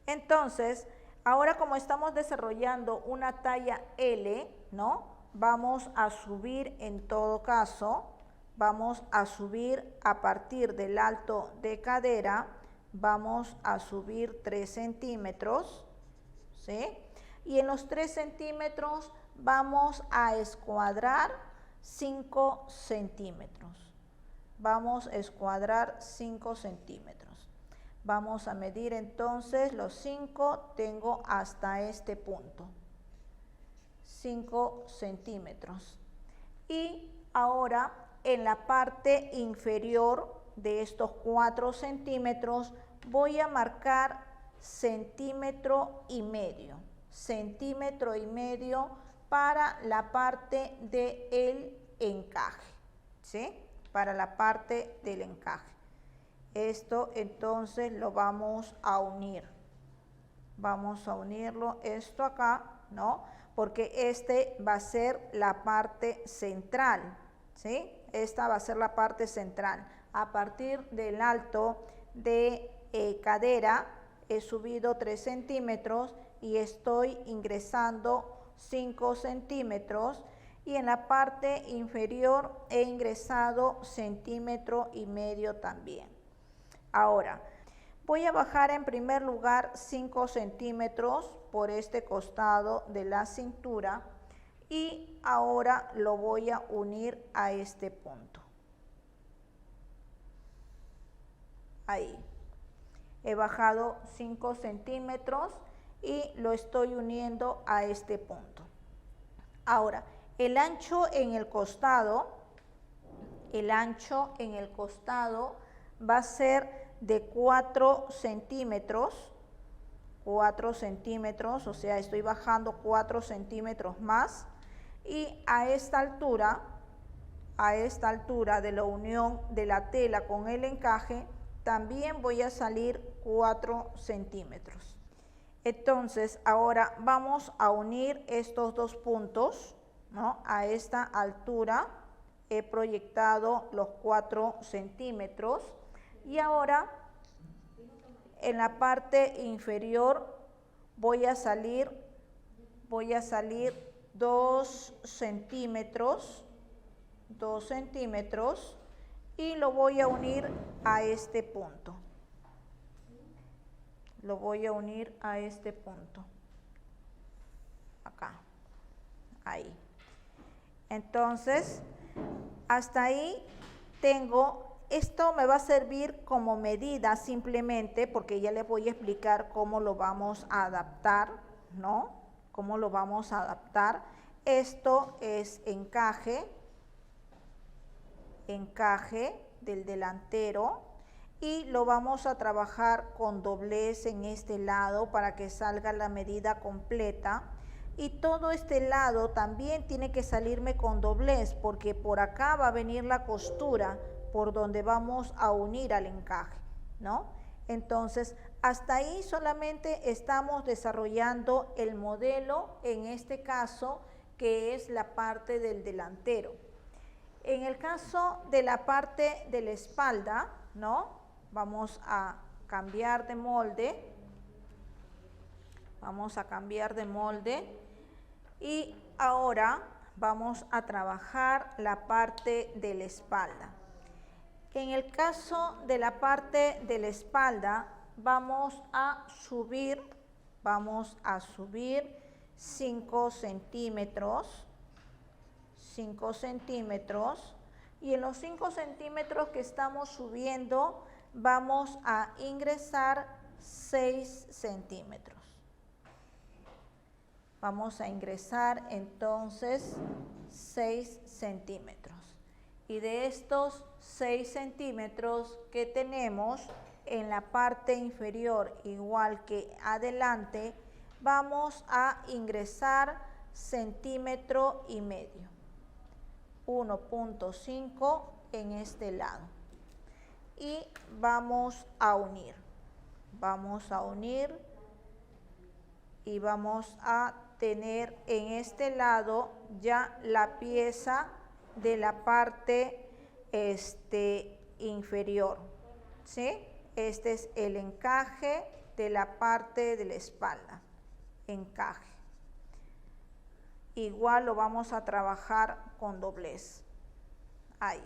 Entonces, ahora como estamos desarrollando una talla L, ¿no? Vamos a subir en todo caso, vamos a subir a partir del alto de cadera, vamos a subir 3 centímetros, ¿sí? Y en los 3 centímetros vamos a escuadrar 5 centímetros. Vamos a escuadrar 5 centímetros. Vamos a medir entonces los 5, tengo hasta este punto, 5 centímetros. Y ahora en la parte inferior de estos 4 centímetros voy a marcar 1,5 centímetros, centímetro y medio para la parte del encaje, ¿sí? Para la parte del encaje. Esto entonces lo vamos a unir. Vamos a unirlo esto acá, ¿no? Porque este va a ser la parte central, ¿sí? Esta va a ser la parte central. A partir del alto de cadera he subido 3 centímetros y estoy ingresando 5 centímetros y en la parte inferior he ingresado 1,5 centímetros también. Ahora, voy a bajar en primer lugar 5 centímetros por este costado de la cintura y ahora lo voy a unir a este punto. Ahí. He bajado 5 centímetros y lo estoy uniendo a este punto. Ahora, el ancho en el costado va a ser de 4 centímetros, o sea, estoy bajando 4 centímetros más y a esta altura de la unión de la tela con el encaje, también voy a salir 4 centímetros. Entonces, ahora vamos a unir estos dos puntos, ¿no? A esta altura he proyectado los 4 centímetros y ahora en la parte inferior voy a salir 2 centímetros y lo voy a unir a este punto. Lo voy a unir a este punto. Acá. Ahí. Entonces, hasta ahí tengo, esto me va a servir como medida simplemente porque ya les voy a explicar cómo lo vamos a adaptar, ¿no? Cómo lo vamos a adaptar. Esto es encaje del delantero y lo vamos a trabajar con doblez en este lado para que salga la medida completa. Y todo este lado también tiene que salirme con doblez porque por acá va a venir la costura por donde vamos a unir al encaje, ¿no? Entonces, hasta ahí solamente estamos desarrollando el modelo, en este caso, que es la parte del delantero. En el caso de la parte de la espalda, ¿no? Vamos a cambiar de molde. Vamos a cambiar de molde. Y ahora vamos a trabajar la parte de la espalda. En el caso de la parte de la espalda, vamos a subir 5 centímetros. 5 centímetros. Y en los 5 centímetros que estamos subiendo, vamos a ingresar 6 centímetros. Vamos a ingresar entonces 6 centímetros. Y de estos 6 centímetros que tenemos en la parte inferior, igual que adelante, vamos a ingresar 1,5 centímetros. 1,5 en este lado. Y vamos a unir. Vamos a unir y vamos a tener en este lado ya la pieza de la parte inferior, ¿sí? Este es el encaje de la parte de la espalda, encaje. Igual lo vamos a trabajar con doblez, ahí.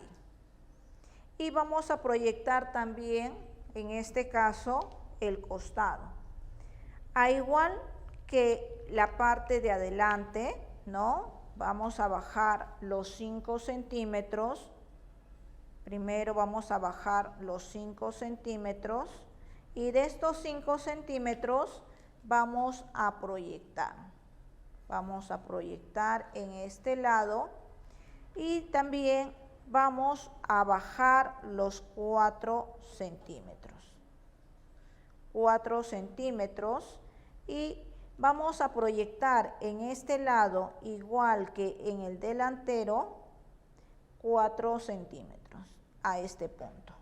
Y vamos a proyectar también, en este caso, el costado. A igual que la parte de adelante, ¿no? Vamos a bajar los 5 centímetros. Primero vamos a bajar los 5 centímetros y de estos 5 centímetros vamos a proyectar. Vamos a proyectar en este lado y también vamos a bajar los 4 centímetros. 4 centímetros y Vamos a proyectar en este lado, igual que en el delantero, 4 centímetros a este punto.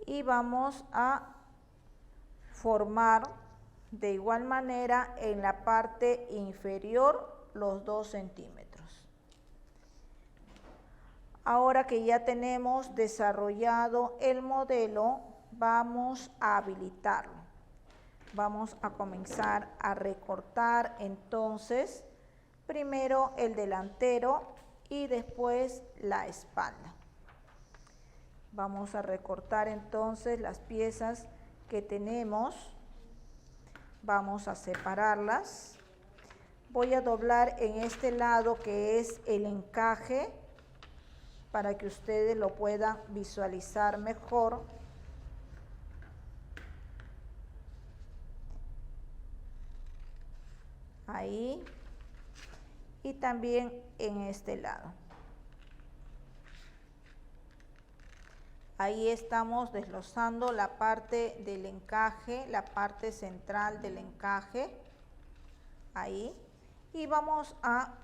Y vamos a formar de igual manera en la parte inferior los 2 centímetros. Ahora que ya tenemos desarrollado el modelo, vamos a habilitarlo. Vamos a comenzar a recortar entonces primero el delantero y después la espalda. Vamos a recortar entonces las piezas que tenemos. Vamos a separarlas. Voy a doblar en este lado que es el encaje para que ustedes lo puedan visualizar mejor. Ahí. Y también en este lado. Ahí estamos desglosando la parte del encaje, la parte central del encaje. Ahí. Y vamos a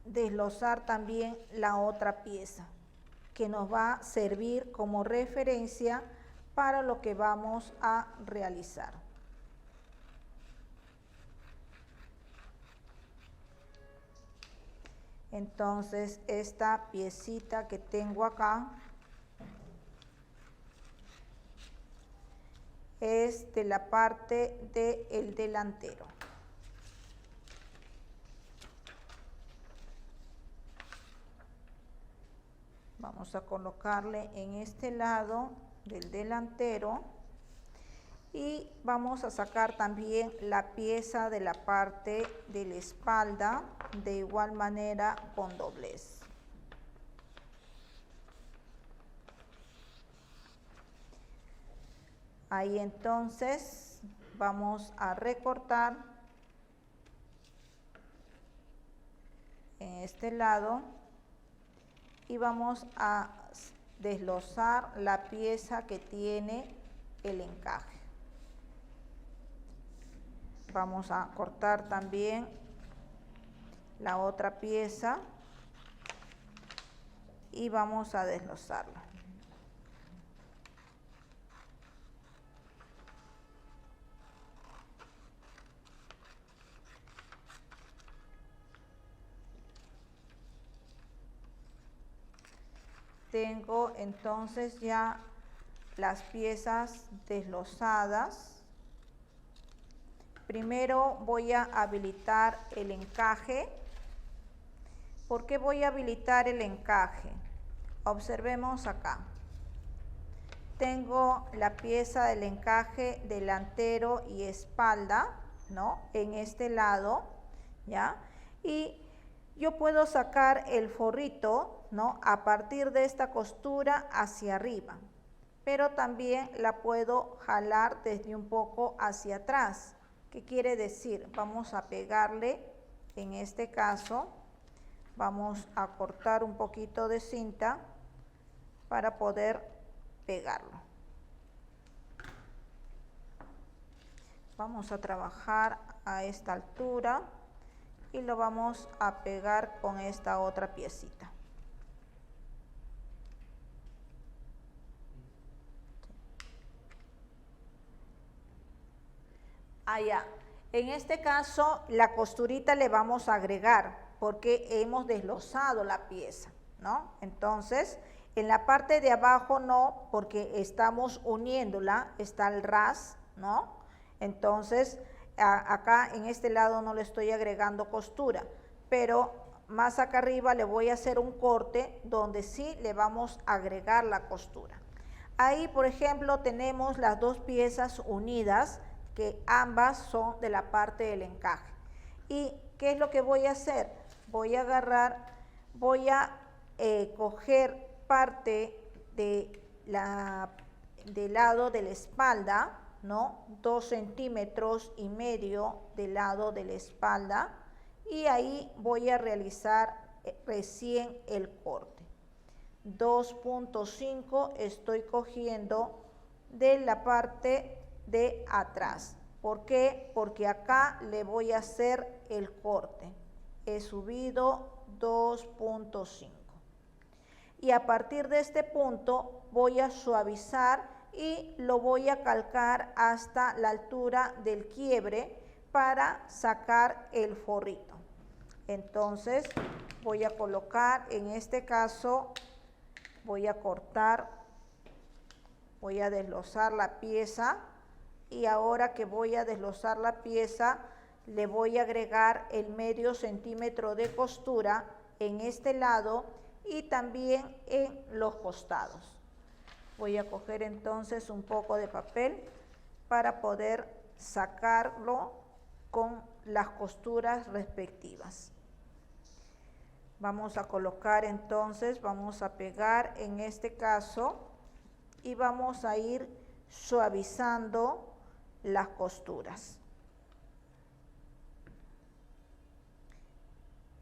desglosar también la otra pieza que nos va a servir como referencia para lo que vamos a realizar. Entonces, esta piecita que tengo acá es de la parte del delantero. Vamos a colocarle en este lado del delantero y vamos a sacar también la pieza de la parte de la espalda de igual manera con doblez. Ahí entonces vamos a recortar en este lado y vamos a desglosar la pieza que tiene el encaje. Vamos a cortar también la otra pieza y vamos a desglosarla. Tengo entonces ya las piezas desglosadas. Primero voy a habilitar el encaje. ¿Por qué voy a habilitar el encaje? Observemos acá. Tengo la pieza del encaje delantero y espalda, ¿no? En este lado, ¿ya? Y yo puedo sacar el forrito, ¿no? A partir de esta costura hacia arriba, pero también la puedo jalar desde un poco hacia atrás. ¿Qué quiere decir? Vamos a pegarle, en este caso, vamos a cortar un poquito de cinta para poder pegarlo. Vamos a trabajar a esta altura y lo vamos a pegar con esta otra piecita. Allá. En este caso, la costurita le vamos a agregar porque hemos desglosado la pieza, ¿no? Entonces, en la parte de abajo no, porque estamos uniéndola, está el ras, ¿no? Entonces, acá en este lado no le estoy agregando costura, pero más acá arriba le voy a hacer un corte donde sí le vamos a agregar la costura. Ahí, por ejemplo, tenemos las dos piezas unidas, que ambas son de la parte del encaje. ¿Y qué es lo que voy a hacer? Voy a agarrar, voy a coger parte del lado de la espalda, ¿no? 2,5 centímetros del lado de la espalda, y ahí voy a realizar recién el corte. 2,5 estoy cogiendo de la parte de atrás. ¿Por qué? Porque acá le voy a hacer el corte. He subido 2.5. Y a partir de este punto voy a suavizar y lo voy a calcar hasta la altura del quiebre para sacar el forrito. Entonces voy a colocar, en este caso, voy a cortar, voy a desglosar la pieza y ahora que voy a desglosar la pieza, le voy a agregar el medio centímetro de costura en este lado y también en los costados. Voy a coger entonces un poco de papel para poder sacarlo con las costuras respectivas. Vamos a colocar entonces, vamos a pegar en este caso y vamos a ir suavizando las costuras.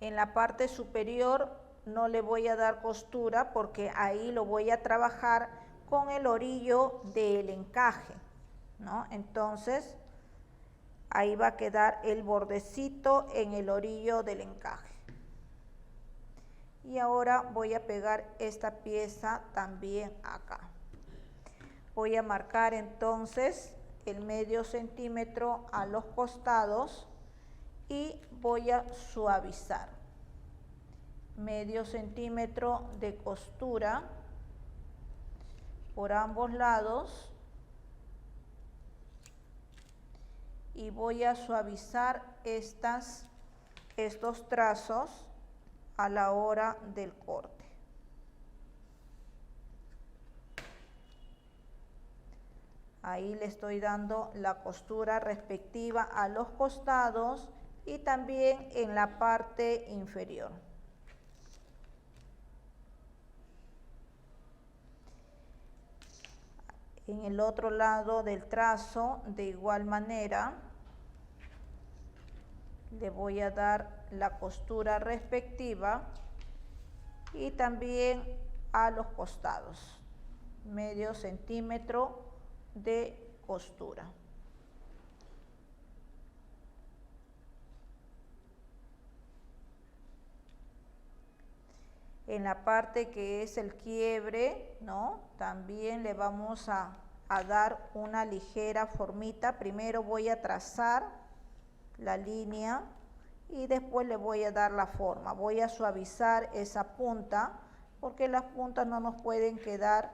En la parte superior no le voy a dar costura porque ahí lo voy a trabajar con el orillo del encaje, ¿no? Entonces ahí va a quedar el bordecito en el orillo del encaje. Y ahora voy a pegar esta pieza también acá. Voy a marcar entonces el medio centímetro a los costados y voy a suavizar. Medio centímetro de costura por ambos lados y voy a suavizar estos trazos a la hora del corte. Ahí le estoy dando la costura respectiva a los costados y también en la parte inferior. En el otro lado del trazo, de igual manera, le voy a dar la costura respectiva y también a los costados, medio centímetro de costura. En la parte que es el quiebre, ¿no? También le vamos a dar una ligera formita. Primero voy a trazar la línea y después le voy a dar la forma. Voy a suavizar esa punta porque las puntas no nos pueden quedar,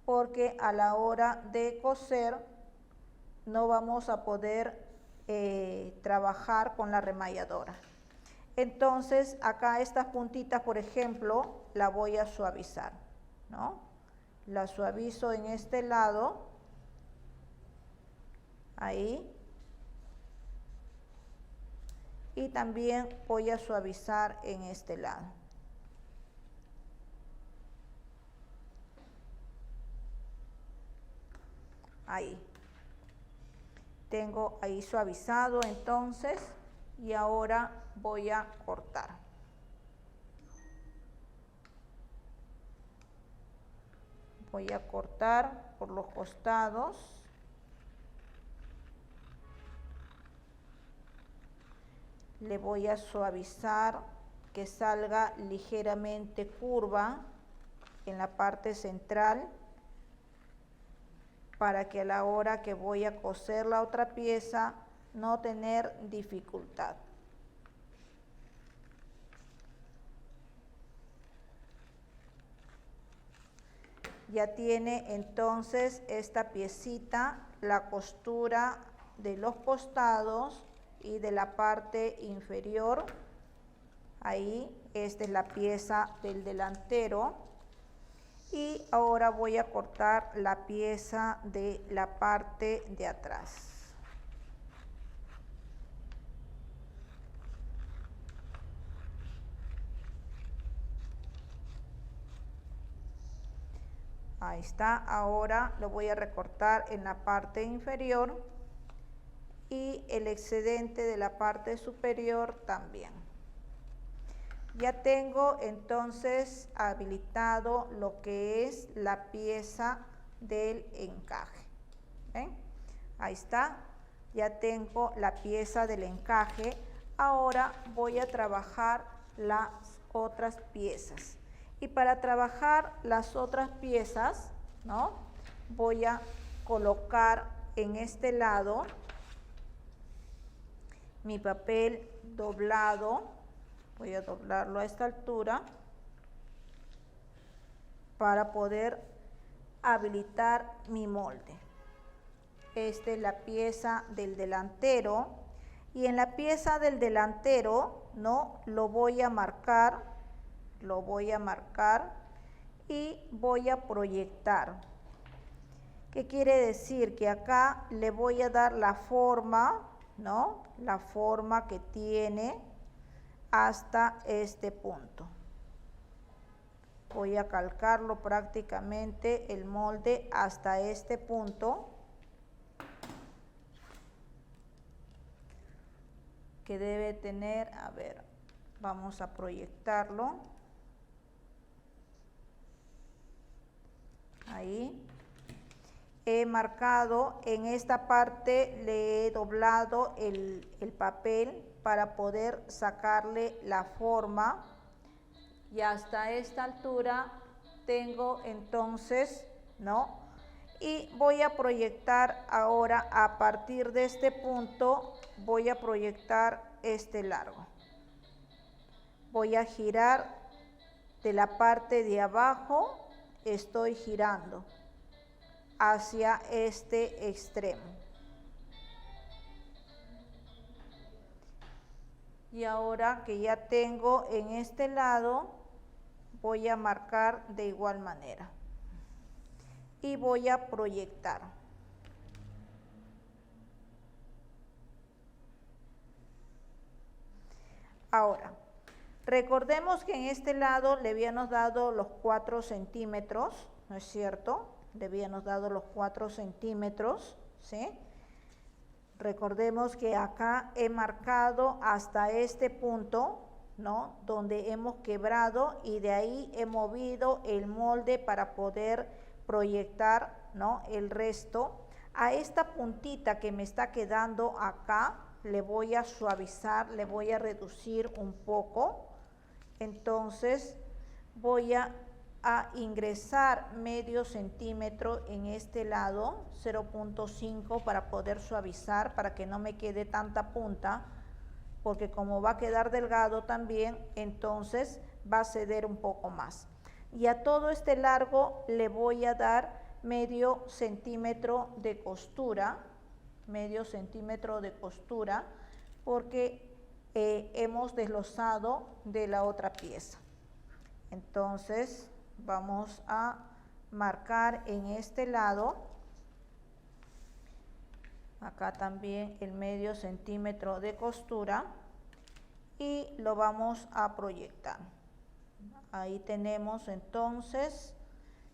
porque a la hora de coser no vamos a poder trabajar con la remalladora. Entonces acá estas puntitas, por ejemplo, la voy a suavizar, ¿no? La suavizo en este lado, ahí. Y también voy a suavizar en este lado. Ahí. Tengo ahí suavizado entonces y ahora voy a cortar. Voy a cortar por los costados. Le voy a suavizar que salga ligeramente curva en la parte central para que a la hora que voy a coser la otra pieza no tener dificultad. Ya tiene entonces esta piecita la costura de los costados y de la parte inferior. Ahí, esta es la pieza del delantero. Y ahora voy a cortar la pieza de la parte de atrás. Ahí está. Ahora lo voy a recortar en la parte inferior y el excedente de la parte superior también. Ya tengo entonces habilitado lo que es la pieza del encaje. ¿Ven? Ahí está, ya tengo la pieza del encaje. Ahora voy a trabajar las otras piezas. Y para trabajar las otras piezas, ¿no? Voy a colocar en este lado mi papel doblado. Voy a doblarlo a esta altura para poder habilitar mi molde. Esta es la pieza del delantero, y en la pieza del delantero, ¿no? Lo voy a marcar y voy a proyectar. ¿Qué quiere decir? Que acá le voy a dar la forma, ¿no? La forma que tiene hasta este punto. Voy a calcarlo prácticamente el molde hasta este punto, que debe tener, a ver, vamos a proyectarlo. Ahí. He marcado, en esta parte le he doblado el papel para poder sacarle la forma, y hasta esta altura tengo entonces, ¿no? Y voy a proyectar ahora, a partir de este punto, voy a proyectar este largo. Voy a girar de la parte de abajo, estoy girando hacia este extremo. Y ahora que ya tengo en este lado, voy a marcar de igual manera y voy a proyectar. Ahora, recordemos que en este lado le habíamos dado los 4 centímetros, ¿no es cierto? Le habíamos dado los 4 centímetros, ¿sí? Recordemos que acá he marcado hasta este punto, ¿no? Donde hemos quebrado, y de ahí he movido el molde para poder proyectar, ¿no? El resto. A esta puntita que me está quedando acá, le voy a suavizar, le voy a reducir un poco. Entonces voy a ingresar medio centímetro en este lado, 0.5, para poder suavizar, para que no me quede tanta punta, porque como va a quedar delgado también, entonces va a ceder un poco más. Y a todo este largo le voy a dar medio centímetro de costura, porque hemos desglosado de la otra pieza. Entonces vamos a marcar en este lado, acá también el medio centímetro de costura, y lo vamos a proyectar. Ahí tenemos entonces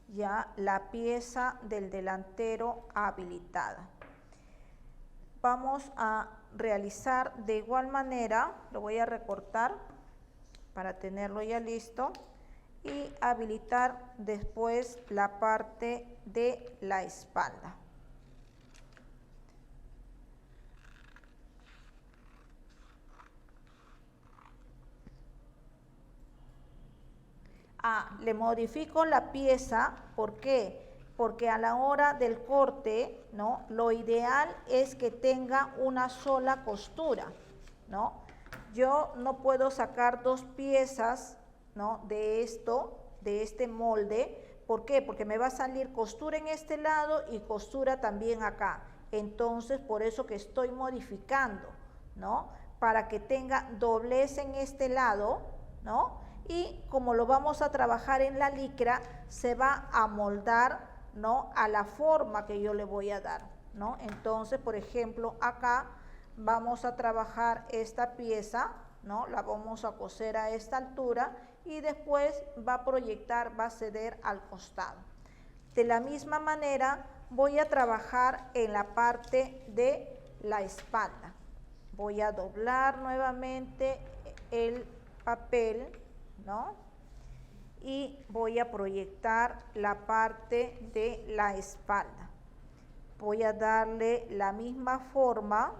ya la pieza del delantero habilitada. Vamos a realizar de igual manera, lo voy a recortar para tenerlo ya listo, y habilitar después la parte de la espalda. Le modifico la pieza, ¿por qué? Porque a la hora del corte, ¿no? Lo ideal es que tenga una sola costura, ¿no? Yo no puedo sacar 2 piezas, ¿no? De este molde. ¿Por qué? Porque me va a salir costura en este lado y costura también acá. Entonces, por eso que estoy modificando, ¿no? Para que tenga doblez en este lado, ¿no? Y como lo vamos a trabajar en la licra, se va a moldar, ¿no? A la forma que yo le voy a dar, ¿no? Entonces, por ejemplo, acá vamos a trabajar esta pieza, ¿no? La vamos a coser a esta altura y después va a proyectar, va a ceder al costado. De la misma manera voy a trabajar en la parte de la espalda. Voy a doblar nuevamente el papel, ¿no? Y voy a proyectar la parte de la espalda. voy a darle la misma forma,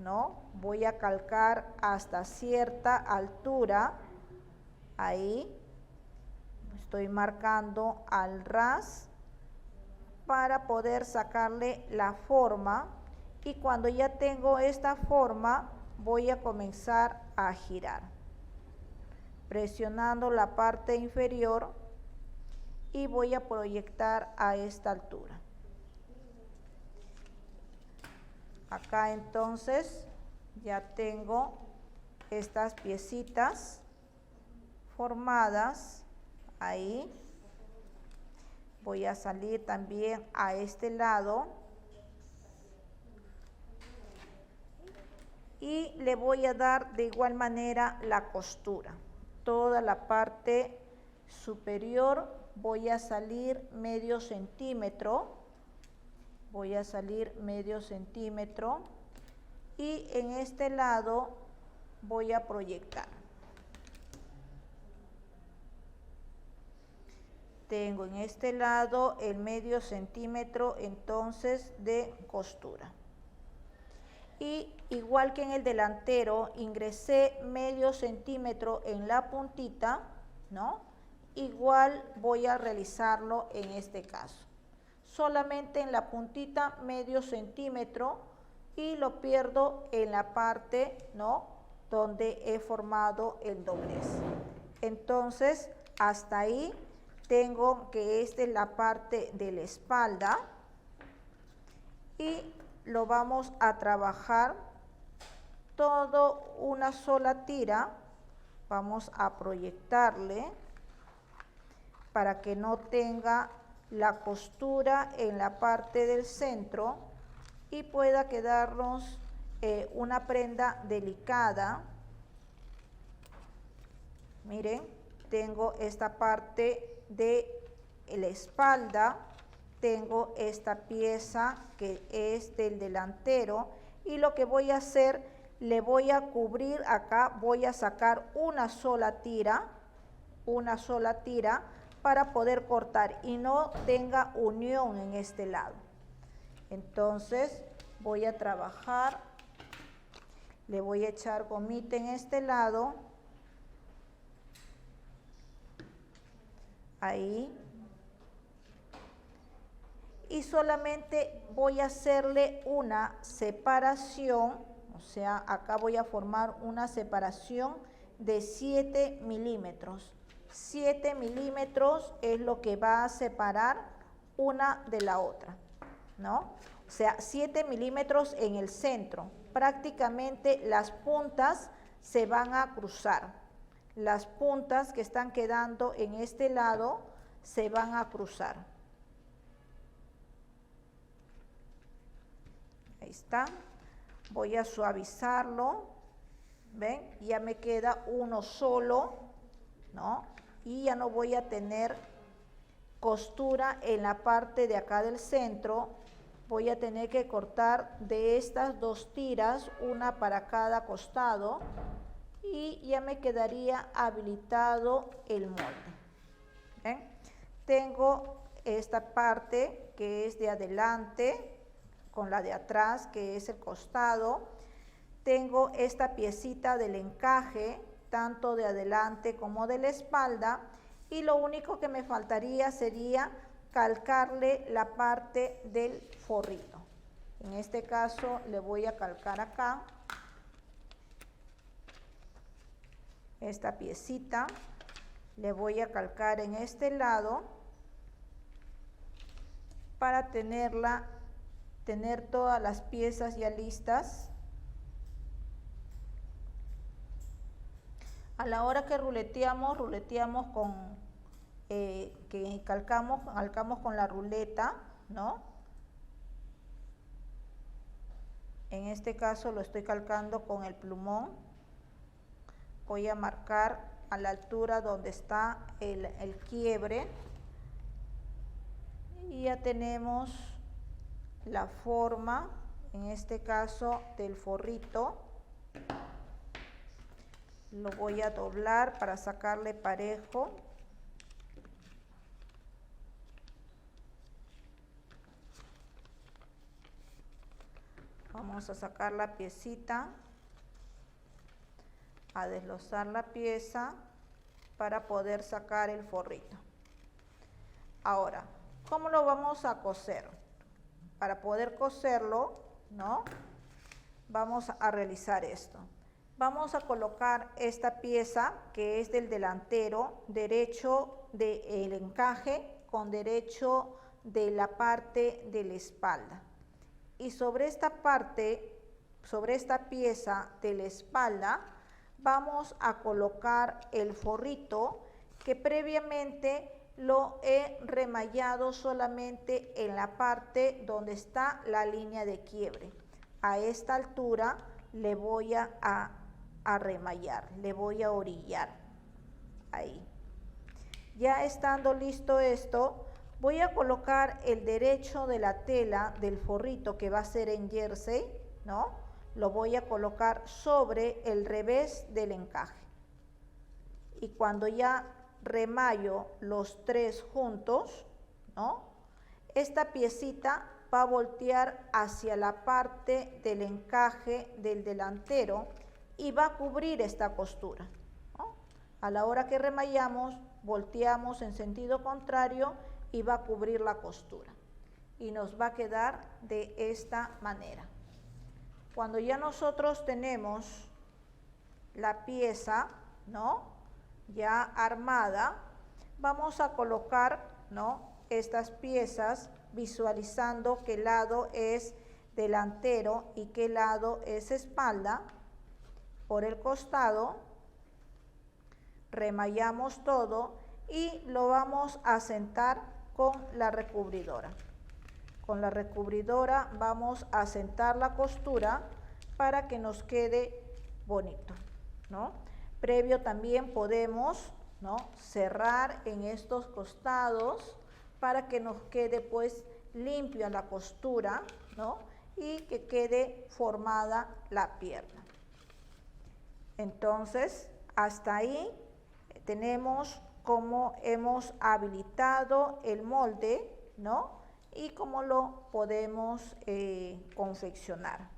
¿no? Voy a calcar hasta cierta altura, ahí, estoy marcando al ras para poder sacarle la forma, y cuando ya tengo esta forma voy a comenzar a girar, presionando la parte inferior y voy a proyectar a esta altura. Acá entonces ya tengo estas piecitas formadas, ahí. Voy a salir también a este lado y le voy a dar de igual manera la costura. Toda la parte superior voy a salir medio centímetro, voy a salir medio centímetro, y en este lado voy a proyectar. Tengo en este lado el medio centímetro entonces de costura. Y igual que en el delantero, ingresé medio centímetro en la puntita, ¿no? Igual voy a realizarlo en este caso. Solamente en la puntita medio centímetro, y lo pierdo en la parte, ¿no?, donde he formado el doblez. Entonces, hasta ahí tengo que esta es la parte de la espalda, y lo vamos a trabajar todo una sola tira. Vamos a proyectarle para que no tenga la costura en la parte del centro y pueda quedarnos una prenda delicada. Miren, tengo esta parte de la espalda, tengo esta pieza que es del delantero, y lo que voy a hacer, le voy a cubrir acá, voy a sacar una sola tira para poder cortar y no tenga unión en este lado. Entonces voy a trabajar, le voy a echar gomita en este lado, ahí, y solamente voy a hacerle una separación, o sea, acá voy a formar una separación de 7 milímetros. 7 milímetros es lo que va a separar una de la otra, ¿no? O sea, 7 milímetros en el centro. Prácticamente las puntas se van a cruzar. Las puntas que están quedando en este lado se van a cruzar. Ahí está. Voy a suavizarlo. ¿Ven? Ya me queda uno solo, ¿no? Y ya no voy a tener costura en la parte de acá del centro. Voy a tener que cortar de estas dos tiras, una para cada costado, y ya me quedaría habilitado el molde. ¿Ven? Tengo esta parte que es de adelante con la de atrás, que es el costado. Tengo esta piecita del encaje, tanto de adelante como de la espalda, y lo único que me faltaría sería calcarle la parte del forrito. En este caso le voy a calcar acá esta piecita, le voy a calcar en este lado para tener todas las piezas ya listas. A la hora que ruleteamos con que calcamos con la ruleta, ¿no? En este caso lo estoy calcando con el plumón. Voy a marcar a la altura donde está el quiebre, y ya tenemos la forma, en este caso del forrito. Lo voy a doblar para sacarle parejo. Vamos a sacar la piecita, a deslozar la pieza para poder sacar el forrito. Ahora, ¿cómo lo vamos a coser? Para poder coserlo, ¿no? Vamos a realizar esto. Vamos a colocar esta pieza que es del delantero, derecho del encaje con derecho de la parte de la espalda. Y sobre esta parte, sobre esta pieza de la espalda, vamos a colocar el forrito que previamente lo he remallado solamente en la parte donde está la línea de quiebre. A esta altura le voy a remallar, le voy a orillar, ahí. Ya estando listo esto, voy a colocar el derecho de la tela del forrito que va a ser en jersey, ¿no? Lo voy a colocar sobre el revés del encaje. Y cuando ya remallo los tres juntos, ¿no? Esta piecita va a voltear hacia la parte del encaje del delantero y va a cubrir esta costura, ¿no? A la hora que remallamos, volteamos en sentido contrario y va a cubrir la costura. Y nos va a quedar de esta manera. Cuando ya nosotros tenemos la pieza, ¿no?, ya armada, vamos a colocar, ¿no?, estas piezas visualizando qué lado es delantero y qué lado es espalda. Por el costado remallamos todo y lo vamos a sentar con la recubridora. Con la recubridora vamos a sentar la costura para que nos quede bonito, ¿no? Previo también podemos, ¿no?, cerrar en estos costados para que nos quede pues limpia la costura, ¿no?, y que quede formada la pierna. Entonces, hasta ahí tenemos cómo hemos habilitado el molde, ¿no?, y cómo lo podemos confeccionar.